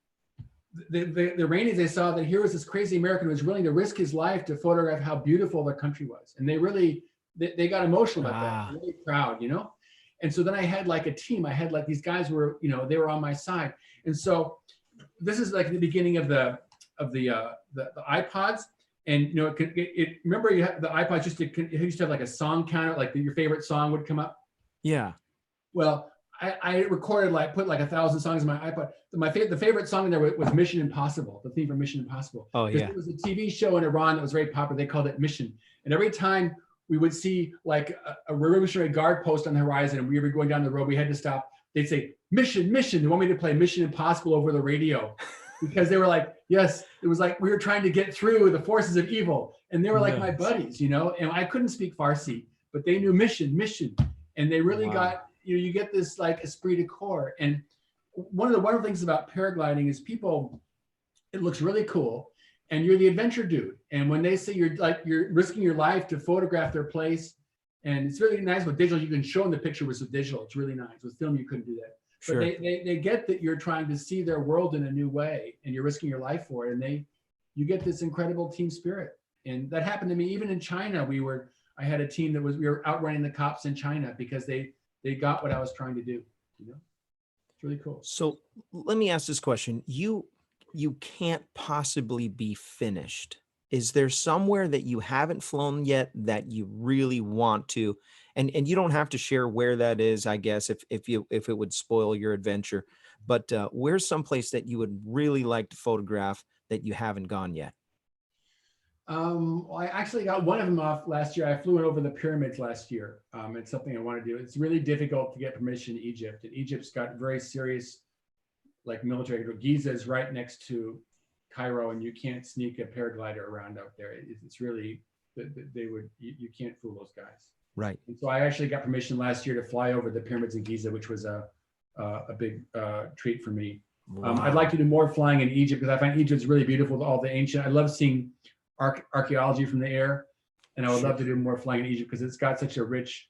the Iranians, they saw that here was this crazy American who was willing to risk his life to photograph how beautiful their country was, and they got emotional about that. Really proud, And so then I had like a team. I had like these guys who were, they were on my side, and so this is like the beginning of the iPods. And remember you had the iPods it used to have like a song counter, like your favorite song would come up. Yeah. Well, I recorded put 1,000 songs in my iPod. The favorite song in there was Mission Impossible, the theme for Mission Impossible. Oh yeah. There was a TV show in Iran that was very popular. They called it Mission. And every time we would see a Revolutionary Guard post on the horizon and we were going down the road, we had to stop. They'd say, Mission, Mission. They want me to play Mission Impossible over the radio because they were like, yes, it was like we were trying to get through the forces of evil. And they were like my buddies, and I couldn't speak Farsi, but they knew Mission, Mission. And they really got, you get this esprit de corps. And one of the wonderful things about paragliding is it looks really cool. And you're the adventure dude. And when they say you're risking your life to photograph their place, and it's really nice with digital, you can show them the picture with digital. It's really nice. With film, you couldn't do that. But Sure. they get that you're trying to see their world in a new way and you're risking your life for it. And you get this incredible team spirit. And that happened to me even in China. I had a team we were outrunning the cops in China because they got what I was trying to do. It's really cool. So let me ask this question. You can't possibly be finished. Is there somewhere that you haven't flown yet that you really want to? And you don't have to share where that is, I guess, if it would spoil your adventure. But where's someplace that you would really like to photograph that you haven't gone yet? Well, I actually got one of them off last year. I flew it over the pyramids last year. It's something I want to do. It's really difficult to get permission in Egypt. And Egypt's got very serious, military. Giza is right next to Cairo, and you can't sneak a paraglider around out there. It's really, you can't fool those guys. Right. And so I actually got permission last year to fly over the pyramids in Giza, which was a big treat for me. Wow. I'd like to do more flying in Egypt because I find Egypt's really beautiful with all the ancient. I love seeing archaeology from the air, and I would love to do more flying in Egypt because it's got such a rich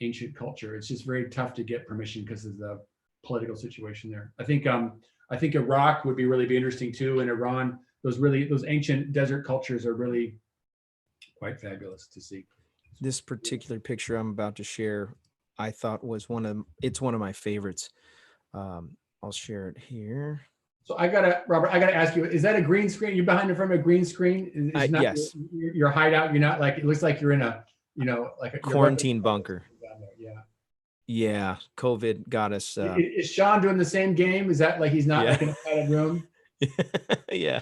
ancient culture. It's just very tough to get permission because of the political situation there. I think Iraq would be interesting too, and Iran. Those ancient desert cultures are really quite fabulous to see. This particular picture I'm about to share, I thought was one of my favorites. I'll share it here. So Robert, I gotta ask you, is that a green screen? You're behind in front of a green screen? Yes. Your hideout. You're not it looks like you're in a, a quarantine bunker. Yeah. Yeah. COVID got us. Is Sean doing the same game? Is that he's not in a padded room? Yeah.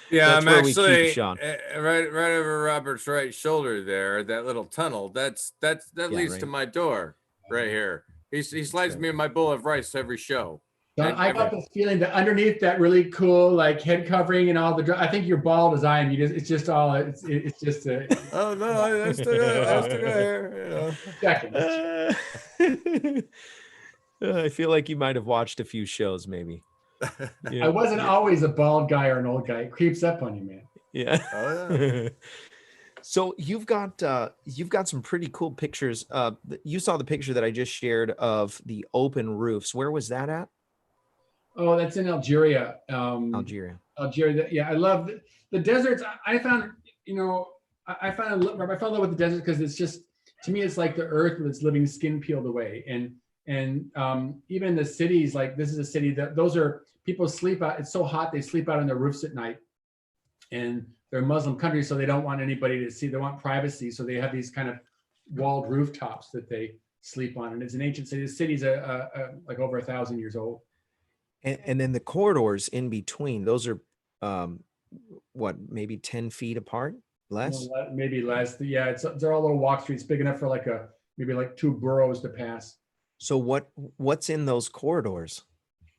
Yeah, That's I'm where we keep actually Sean. right over Robert's right shoulder there, that little tunnel. That leads to my door right here. He slides me my bowl of rice every show. So I got this feeling that underneath that really cool head covering and all the, I think you're bald as I am. It's just a. Oh no, I still got hair. I feel like you might have watched a few shows, maybe. Yeah. I wasn't always a bald guy or an old guy. It creeps up on you, man. Yeah. Oh, yeah. So you've got some pretty cool pictures. You saw the picture that I just shared of the open roofs. Where was that at? Oh, that's in Algeria. Algeria. Yeah, I love the deserts. I found, I fell in love with the desert because it's just, to me, it's like the earth with its living skin peeled away. And even the cities, this is a city that people sleep out. It's so hot, they sleep out on their roofs at night. And they're Muslim countries, so they don't want anybody to see. They want privacy, so they have these kind of walled rooftops that they sleep on. And it's an ancient city. The city's like over 1,000 years old. And then the corridors in between, those are maybe 10 feet apart, less? Well, maybe less. Yeah, they're all little walk streets, big enough for maybe 2 burrows to pass. So what's in those corridors?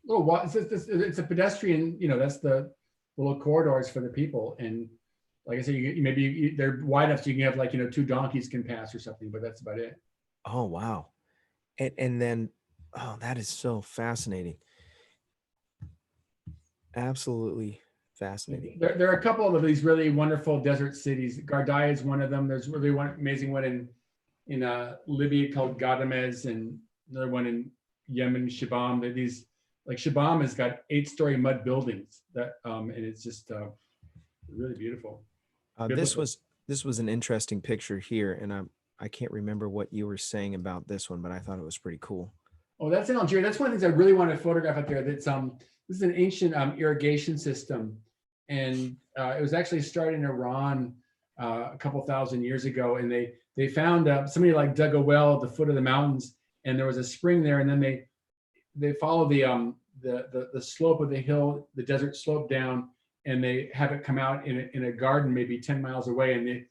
It's a pedestrian, that's the little corridors for the people. And like I said, they're wide enough so you can have 2 donkeys can pass or something, but that's about it. Oh, wow. And then, that is so fascinating. Absolutely fascinating. There are a couple of these really wonderful desert cities. Gardaia is one of them. There's really one amazing one in Libya called Gadames, and another one in Yemen, Shibam. These Shibam has got 8-story mud buildings that and it's just really beautiful. This was an interesting picture here, and I can't remember what you were saying about this one, but I thought it was pretty cool. Oh, that's in Algeria. That's one of the things I really want to photograph out there. That's this is an ancient irrigation system, and it was actually started in Iran a couple thousand years ago. And they found somebody dug a well at the foot of the mountains, and there was a spring there, and then they follow the slope of the hill, the desert slope down, and they have it come out in a garden maybe 10 miles away, and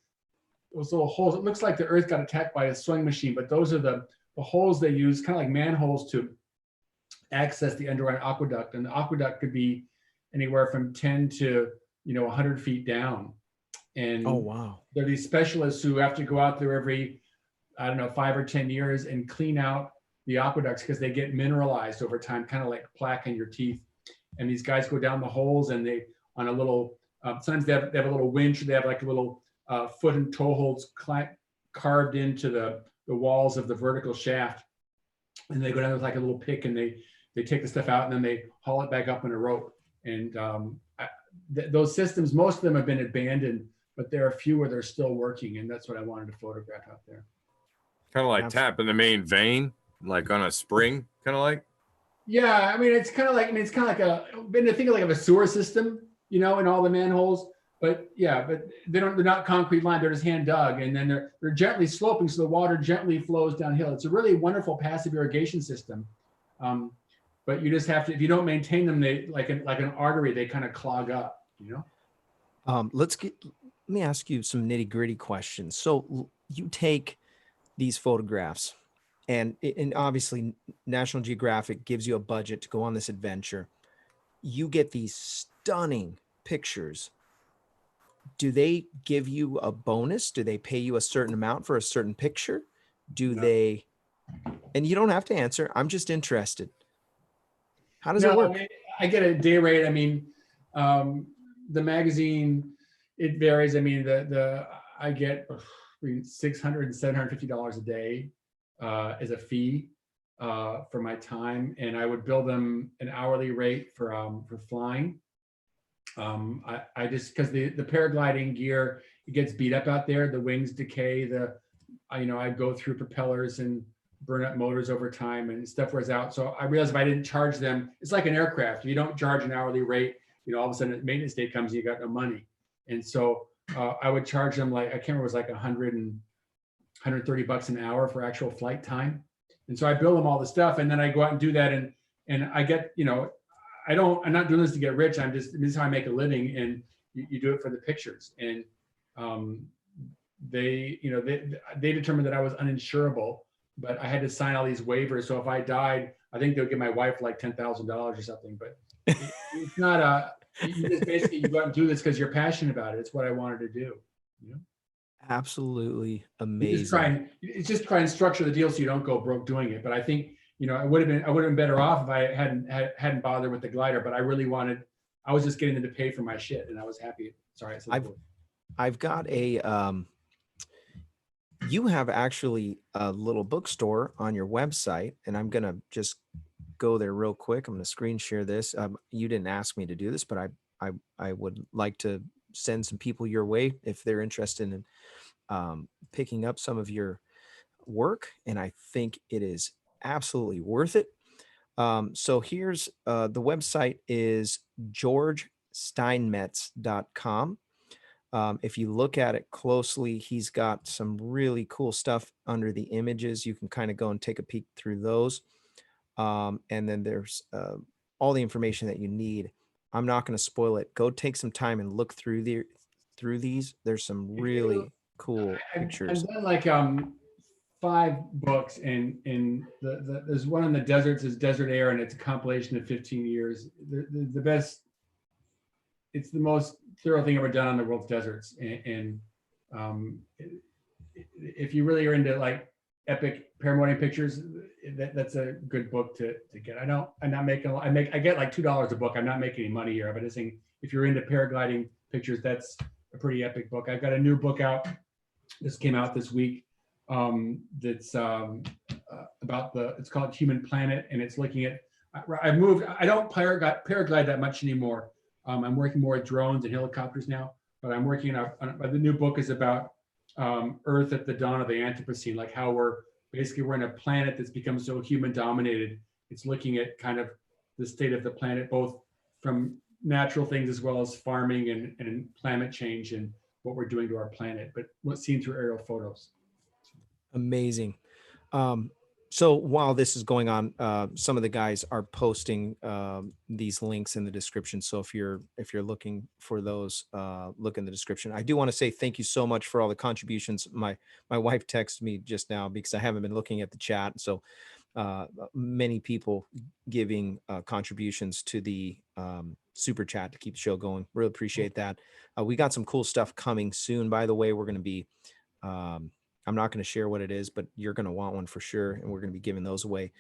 those little holes, it looks like the earth got attacked by a sewing machine, but those are the holes they use, kind of like manholes, to access the underground aqueduct. And the aqueduct could be anywhere from 10 to 100 feet down. And oh wow, there are these specialists who have to go out there every, I don't know, 5 or 10 years and clean out the aqueducts because they get mineralized over time, kind of like plaque in your teeth. And these guys go down the holes, and they, on a little, sometimes they have a little winch, they have like a little foot and toe holds carved into the walls of the vertical shaft. And they go down with like a little pick, and they take the stuff out, and then they haul it back up in a rope. And those systems, most of them have been abandoned, but there are a few where they're still working, and that's what I wanted to photograph out there. Kind of like tapping the main vein, like on a spring, kind of like. Yeah, I mean, it's kind of like been to think of like a sewer system, in all the manholes. But yeah, but they're not concrete lined, they're just hand dug, and then they're gently sloping, so the water gently flows downhill. It's a really wonderful passive irrigation system. But you just have to, if you don't maintain them, they like an artery, they kind of clog up, Let me ask you some nitty gritty questions. So you take these photographs, and obviously National Geographic gives you a budget to go on this adventure. You get these stunning pictures. Do they give you a bonus? Do they pay you a certain amount for a certain picture? Do they, and you don't have to answer, I'm just interested. How does it work? I get a day rate. I mean, the magazine, it varies. I mean, I get between $600 and $750 a day as a fee for my time, and I would bill them an hourly rate for flying. I just, because the paragliding gear, it gets beat up out there. The wings decay. I go through propellers and burn up motors over time, and stuff wears out. So I realized if I didn't charge them, it's like an aircraft. If you don't charge an hourly rate, all of a sudden maintenance day comes, and you got no money. And so I would charge them, like, I can't remember, it was like $130 an hour for actual flight time. And so I bill them all the stuff, and then I go out and do that, and I get, I'm not doing this to get rich. This is how I make a living, and you do it for the pictures. And they determined that I was uninsurable, but I had to sign all these waivers. So if I died, I think they'll give my wife like $10,000 or something. But it's not you just basically, you go out and do this because you're passionate about it. It's what I wanted to do. Absolutely amazing. It's just try and structure the deal so you don't go broke doing it. But I think, I would have been better off if I hadn't bothered with the glider. But I was just getting them to pay for my shit, and I was happy. Sorry, I said I've got you have actually a little bookstore on your website, and I'm going to just go there real quick. I'm going to screen share this. You didn't ask me to do this, but I would like to send some people your way if they're interested in picking up some of your work. And I think it is absolutely worth it. So here's the website is georgesteinmetz.com. If you look at it closely, he's got some really cool stuff under the images. You can kind of go and take a peek through those. And then there's all the information that you need. I'm not going to spoil it. Go take some time and look through these. There's some really cool pictures. I've done like 5 books, and there's one on the deserts, is Desert Air, and it's a compilation of 15 years. The best, it's the most thorough thing ever done on the world's deserts. And if you really are into like epic paramotoring pictures, that's a good book to get. I get like $2 a book. I'm not making any money here, but I'm saying if you're into paragliding pictures, that's a pretty epic book. I've got a new book out. This came out this week. That's about it's called Human Planet, and it's looking at, I don't paraglide that much anymore. I'm working more with drones and helicopters now, but I'm working on the new book is about Earth at the dawn of the Anthropocene, like how we're in a planet that's become so human dominated. It's looking at kind of the state of the planet, both from natural things as well as farming and climate change and what we're doing to our planet, but what's seen through aerial photos. Amazing. So while this is going on, some of the guys are posting these links in the description. So if you're looking for those, look in the description. I do want to say thank you so much for all the contributions. My wife texted me just now because I haven't been looking at the chat. So many people giving contributions to the super chat to keep the show going. Really appreciate that. We got some cool stuff coming soon. By the way, we're going to be I'm not going to share what it is, but you're going to want one for sure. And we're going to be giving those away.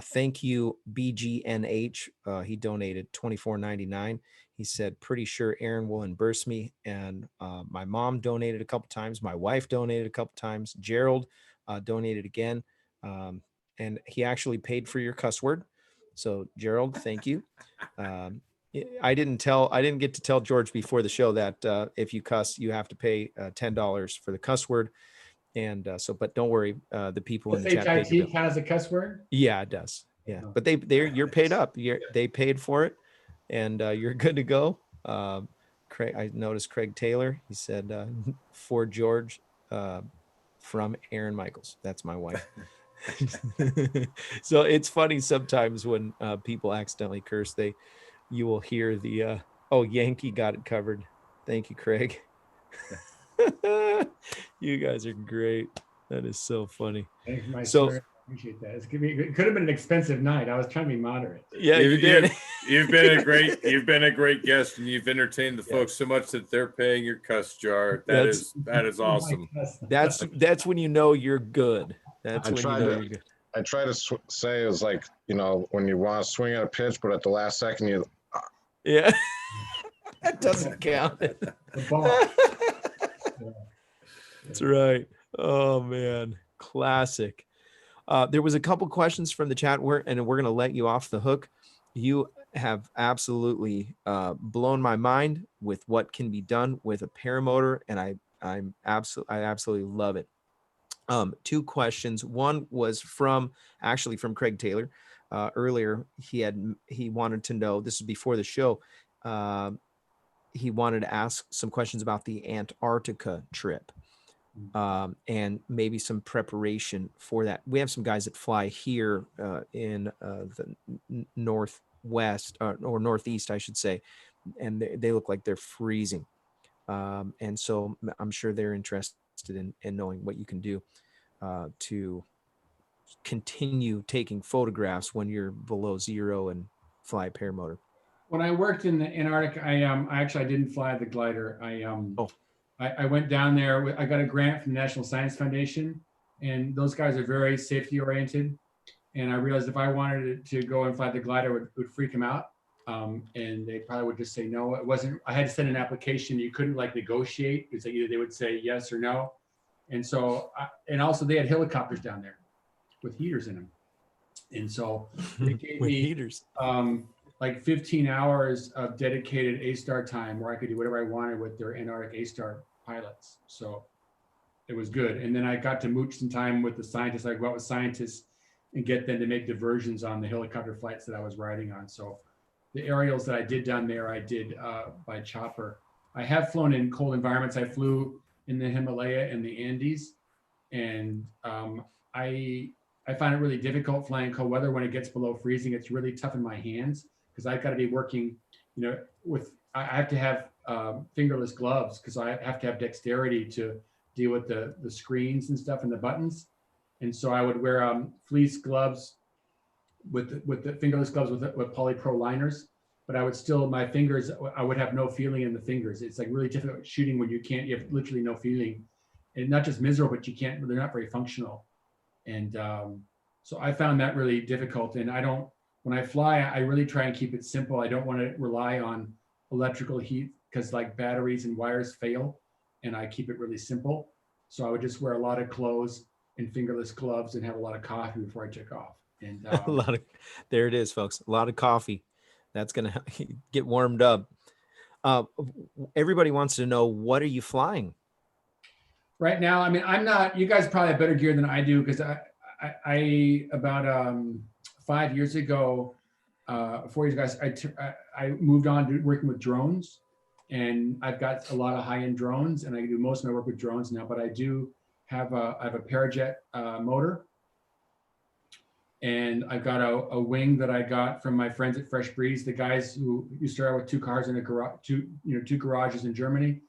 Thank you, BGNH. He donated $24.99. He said, pretty sure Aaron will reimburse me. And my mom donated a couple times. My wife donated a couple times. Gerald donated again. And he actually paid for your cuss word. So Gerald, thank you. I didn't get to tell George before the show that if you cuss, you have to pay $10 for the cuss word. And but don't worry, the people in the chat paid HIT count as a cuss word? Yeah, it does. Yeah, but you're paid up. They paid for it, and you're good to go. Craig, I noticed Craig Taylor. He said for George from Aaron Michaels. That's my wife. So it's funny sometimes when people accidentally curse, you will hear the Yankee got it covered. Thank you, Craig. You guys are great. That is so funny. Thanks, my sir. I appreciate that. It could have been an expensive night. I was trying to be moderate. Yeah, you did. You've been a great guest, and you've entertained the folks so much that they're paying your cuss jar. That is awesome. That's when you know you're good. That's when you know you're good. I try to say is like, when you want to swing at a pitch, but at the last second yeah, that doesn't count. The ball. That's right. Oh man, classic. There was a couple questions from the chat and we're going to let you off the hook. You have absolutely blown my mind with what can be done with a paramotor, and I absolutely love it. Two questions. One was from Craig Taylor. Earlier, he wanted to know, this is before the show, he wanted to ask some questions about the Antarctica trip. And maybe some preparation for that. We have some guys that fly here in the northwest or northeast, I should say, and they look like they're freezing. And so I'm sure they're interested in knowing what you can do to continue taking photographs when you're below zero and fly a paramotor. When I worked in the Antarctic, I didn't fly the glider. I went down there. I got a grant from the National Science Foundation, and those guys are very safety oriented. And I realized if I wanted to go and fly the glider, it would freak them out. And they probably would just say no. It wasn't. I had to send an application. You couldn't negotiate. It's like either they would say yes or no. And so, and also they had helicopters down there with heaters in them. And so they gave me heaters. 15 hours of dedicated A-Star time where I could do whatever I wanted with their Antarctic A-Star pilots. So it was good. And then I got to mooch some time with the scientists. I go out with scientists and get them to make diversions on the helicopter flights that I was riding on. So the aerials that I did down there, I did by chopper. I have flown in cold environments. I flew in the Himalaya and the Andes. And I find it really difficult flying cold weather when it gets below freezing. It's really tough in my hands, because I've got to be working, I have to have fingerless gloves because I have to have dexterity to deal with the screens and stuff and the buttons. And so I would wear fleece gloves with the fingerless gloves with polypro liners, but I would still, my fingers, I would have no feeling in the fingers. It's really difficult shooting when you have literally no feeling, and not just miserable, but they're not very functional. And so I found that really difficult. And when I fly, I really try and keep it simple. I don't want to rely on electrical heat because batteries and wires fail, and I keep it really simple. So I would just wear a lot of clothes and fingerless gloves and have a lot of coffee before I took off. And there it is, folks. A lot of coffee. That's going to get warmed up. Everybody wants to know, what are you flying? Right now, I'm not, you guys probably have better gear than I do, because I about 5 years ago, 4 years ago, I moved on to working with drones, and I've got a lot of high-end drones, and I do most of my work with drones now. But I do have I have a Parajet motor, And I've got a wing that I got from my friends at Fresh Breeze, the guys who used to start out with 2 cars in a garage, 2 garages in Germany.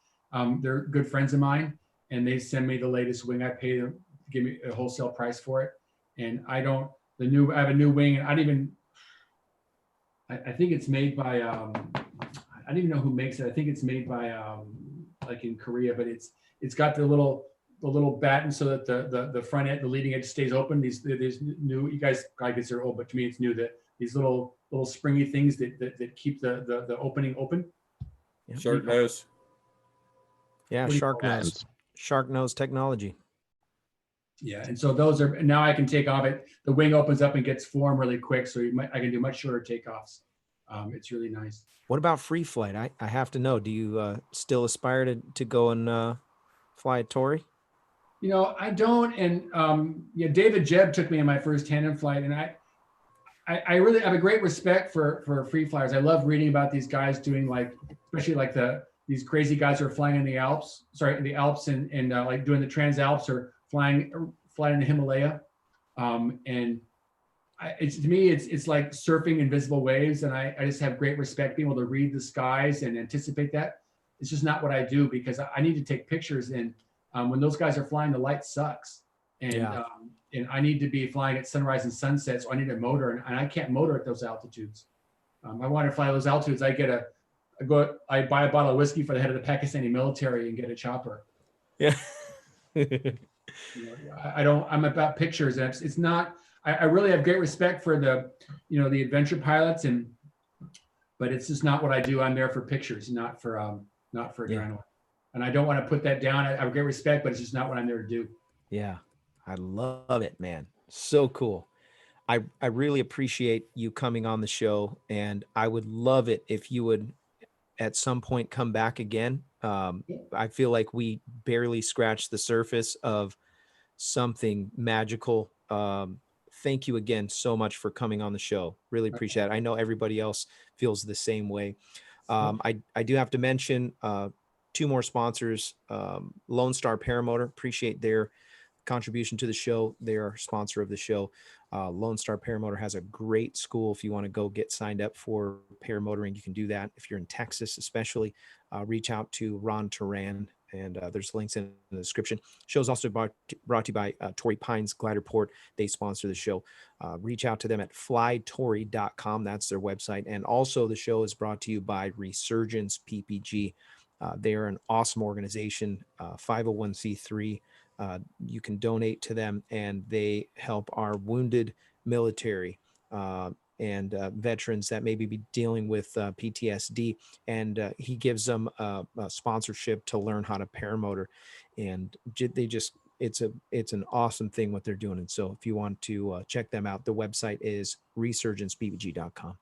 They're good friends of mine, and they send me the latest wing. I pay them, give me a wholesale price for it. And I have a new wing, and I think it's made by, I don't even know who makes it. I think it's made by, like in Korea, but it's got the little batten so that the front end, the leading edge stays open. These new, you guys probably guess they're old, but to me it's new, that these little springy things that keep the opening open. Yeah. Short nose. Yeah, shark nose technology. Yeah, and so those are, now I can take off it. The wing opens up and gets form really quick, so I can do much shorter takeoffs. It's really nice. What about free flight? I have to know. Do you still aspire to go and fly a Tory? I don't. And yeah, David Jebb took me on my first tandem flight, and I really have a great respect for free flyers. I love reading about these guys doing, like, especially like these crazy guys who are flying in the Alps, and like doing the Transalps, or flying in the Himalaya. And to me, it's like surfing invisible waves. And I just have great respect being able to read the skies and anticipate that. It's just not what I do, because I need to take pictures. And when those guys are flying, the light sucks. And I need to be flying at sunrise and sunset. So I need a motor, and I can't motor at those altitudes. I want to fly those altitudes. I buy a bottle of whiskey for the head of the Pakistani military and get a chopper. Yeah. I'm about pictures, and it's not, I really have great respect for the adventure pilots, but it's just not what I do. I'm there for pictures, not for adrenaline. And I don't want to put that down. I have great respect, but it's just not what I'm there to do. Yeah. I love it, man. So cool. I really appreciate you coming on the show, and I would love it if you would at some point come back again. I feel like we barely scratched the surface of something magical. Thank you again so much for coming on the show. Really appreciate it. I know everybody else feels the same way. I do have to mention 2 more sponsors. Lone Star Paramotor, appreciate their contribution to the show. They are a sponsor of the show. Lone Star Paramotor has a great school. If you want to go get signed up for paramotoring, you can do that. If you're in Texas, especially, reach out to Ron Turan, and there's links in the description. Show's also brought to you by Torrey Pines Glider Port. They sponsor the show. Reach out to them at flytorrey.com. That's their website. And also the show is brought to you by Resurgence PPG. They are an awesome organization, 501c3. You can donate to them, and they help our wounded military and veterans that maybe be dealing with PTSD. And he gives them a sponsorship to learn how to paramotor. And it's an awesome thing what they're doing. And so if you want to check them out, the website is resurgencepppg.com.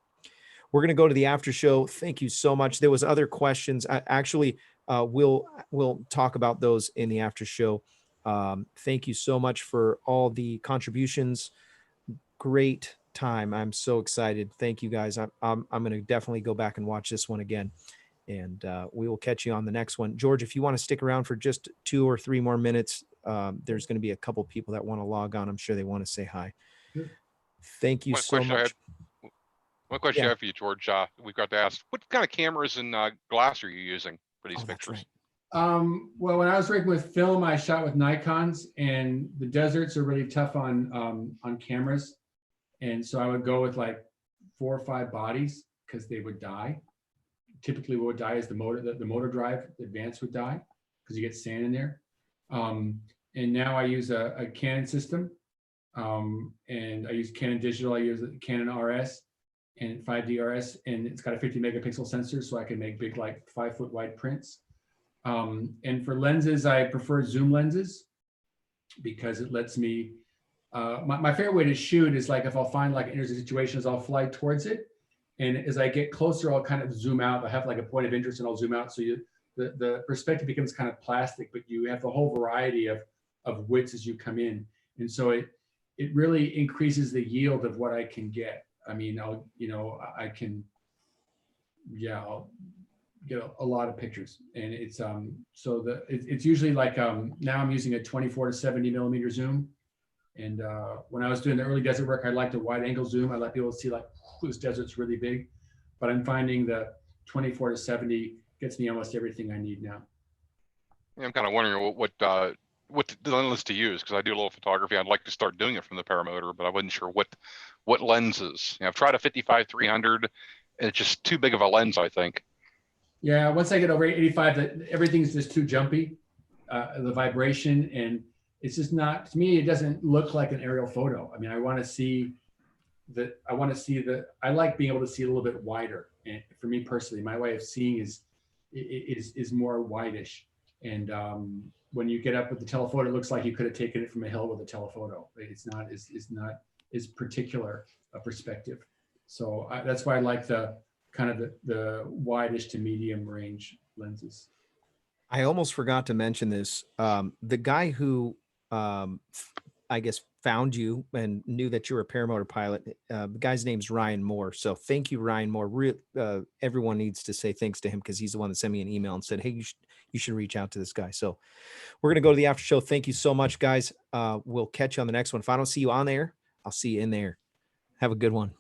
We're going to go to the after show. Thank you so much. There was other questions. We'll talk about those in the after show. Thank you so much for all the contributions. Great time. I'm so excited. Thank you guys. I'm going to definitely go back and watch this one again, and we will catch you on the next one. George, if you want to stick around for just 2 or 3 more minutes, there's going to be a couple people that want to log on. I'm sure they want to say hi. Thank you so much. One question I have for you, George. We've got to ask, what kind of cameras and glass are you using for these pictures? Well, when I was working with film, I shot with Nikons, and the deserts are really tough on cameras. And so I would go with like 4 or 5 bodies, because they would die. Typically what would die is the motor drive. The advance would die because you get sand in there. And now I use a Canon system, and I use Canon digital. I use a Canon RS and 5D RS, and it's got a 50 megapixel sensor, so I can make big, like 5-foot wide prints. And for lenses, I prefer zoom lenses, because it lets me, my favorite way to shoot is like, if I'll find like interesting situations, I'll fly towards it. And as I get closer, I'll kind of zoom out. I have like a point of interest, and I'll zoom out. So the perspective becomes kind of plastic, but you have the whole variety of widths as you come in. And so it really increases the yield of what I can get. I mean, I'll get a lot of pictures, and it's it's usually like now I'm using a 24 to 70 millimeter zoom, And when I was doing the early desert work, I liked a wide angle zoom. I like people to see like this desert's really big, but I'm finding the 24 to 70 gets me almost everything I need now. I'm kind of wondering what the lens to use, because I do a little photography. I'd like to start doing it from the paramotor, but I wasn't sure what lenses. I've tried a 55-300, and it's just too big of a lens, I think. Yeah, once I get over 85, everything's just too jumpy, the vibration, and it's just not, to me, it doesn't look like an aerial photo. I mean, I want to see I like being able to see a little bit wider. And for me personally, my way of seeing is more wideish. And when you get up with the telephoto, it looks like you could have taken it from a hill with a telephoto. It's not as particular a perspective. So that's why I like the kind of the wideish to medium range lenses. I almost forgot to mention this. The guy who I guess found you and knew that you were a paramotor pilot, the guy's name's Ryan Moore. So thank you, Ryan Moore. Everyone needs to say thanks to him, because he's the one that sent me an email and said, hey, you should reach out to this guy. So we're going to go to the after show. Thank you so much, guys. We'll catch you on the next one. If I don't see you on there, I'll see you in there. Have a good one.